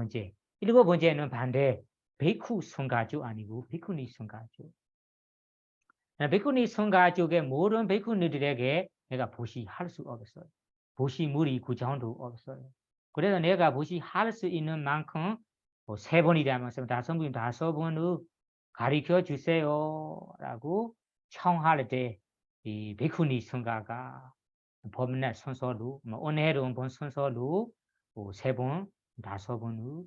번째는 반대 베이쿠 성가조 아니고 베이쿠니 성가조. 베이쿠니 성가조의 모든 베이쿠니들에게 내가 보시할 수 없어요. 보시물이 그 정도 없어요. 그래서 내가 보시할 수 있는 만큼 3번이라면 5번, 5번을 가르쳐 주세요라고 청할 때 이 베이쿠니 성가가 법나 순서로 은혜로운 본 순서로 3번, 5번을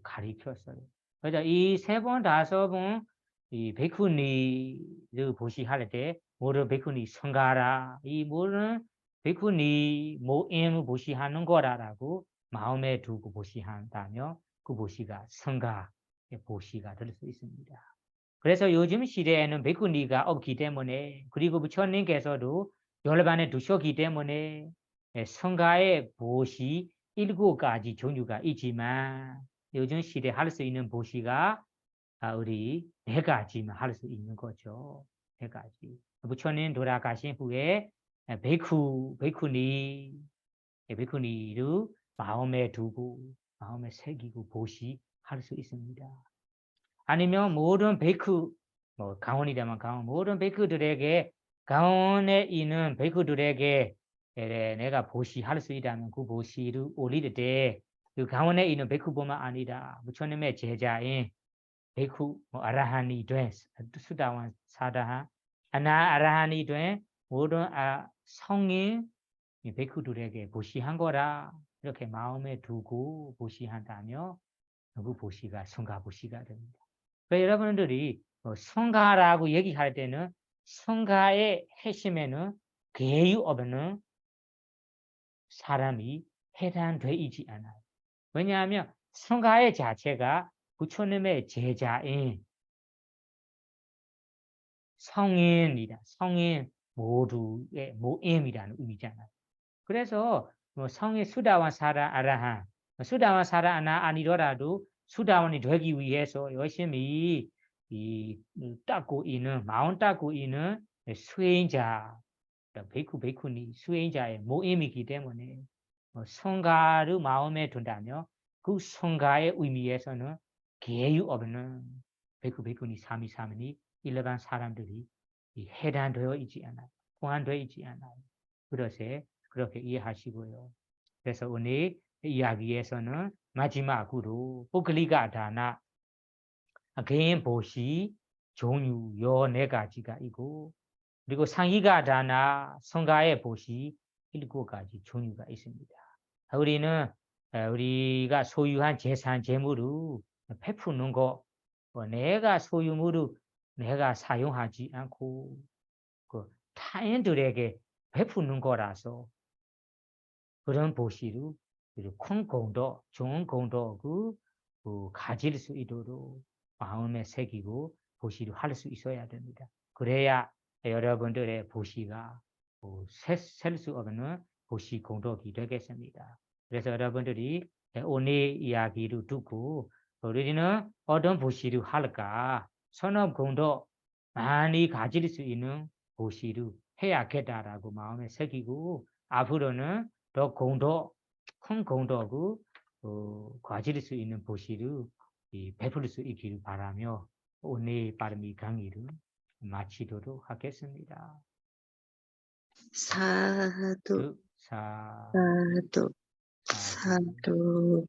가르쳤어요. 그래서 이 3번, 5번 이 베이쿠니를 보시할 때 모든 베이쿠니 성가라 이 모든 베이쿠니 모임을 보시하는 거라라고 마음에 두고 보시한다면 그 보시가 성가의 보시가 될 수 있습니다. 그래서 요즘 시대에는 베이쿠니가 없기 때문에 그리고 부처님께서도 열반에 두셨기 때문에 성가의 보시 7가지 종류가 있지만 요즘 시대에 할 수 있는 보시가 우리 4가지만 할 수 있는 거죠. 4가지. 부처님 돌아가신 후에 베이쿠니를 마음에 두고 마음에 새기고 보시 할 수 있습니다. 아니면 모든 베이크 뭐 강원이라면 강원 모든 베이크들에게 강원에 있는 베이크들에게 내가 보시 할 수 있다면 그 보시를 올릴 때 그 강원에 있는 베이크뿐만 아니라 부처님의 제자인 베이크 아라한이 된 수다원 사다한 아나 아라한이 된 모든 성인 베이크들에게 보시한 거라 이렇게 마음에 두고 보시한다며 그 보시가 성가 보시가 됩니다. 그래서 여러분들이 성가라고 얘기할 때는 성가의 핵심에는 개유 없는 사람이 해당되어 있지 않아요. 왜냐하면 성가의 자체가 부처님의 제자인 성인이다. 성인 모두의 모임이라는 의미잖아요. 그래서 성인 수다원 사라 아라한 수다원 사라 아니더라도 수다원이 되기 위해서 열심히 닦고 있는 마음 닦고 있는 수행자 베이쿠 베이쿠니 수행자의 모임이기 때문에 성가를 마음에 둔다면 그 성가의 의미에서는 계유 없는 베이쿠 베이쿠니 사미사미니 일반 사람들이 해당되어 있지 않아요. 포함되어 있지 않아요. 그렇게 이해하시고요. 그래서 오늘 이야기에서는 마지막으로 포글리가 다나 개인 보시 종류 요 4가지가 있고 그리고 상이가 다나 성가의 보시 7가지 종류가 있습니다. 우리가 소유한 재산 재물을 베푸는 거 내가 소유물을 내가 사용하지 않고 그 타인들에게 베푸는 거라서 그런 보시를 큰 공덕, 좋은 공덕을 가질 수 있도록 마음에 새기고 보시를 할 수 있어야 됩니다. 그래야 여러분들의 보시가 셀 수 없는 보시 공덕이 되겠습니다. 그래서 여러분들이 오늘 이야기를 듣고 우리는 어떤 보시를 할까? 선업 공덕 많이 가질 수 있는 보시를 해야겠다라고 마음에 새기고 앞으로는 더 공덕, 큰 공덕을 가질 수 있는 보시를 베풀 수 있기를 바라며 오늘 빠르미 강의를 마치도록 하겠습니다. 사두, 사두, 사두, 사두.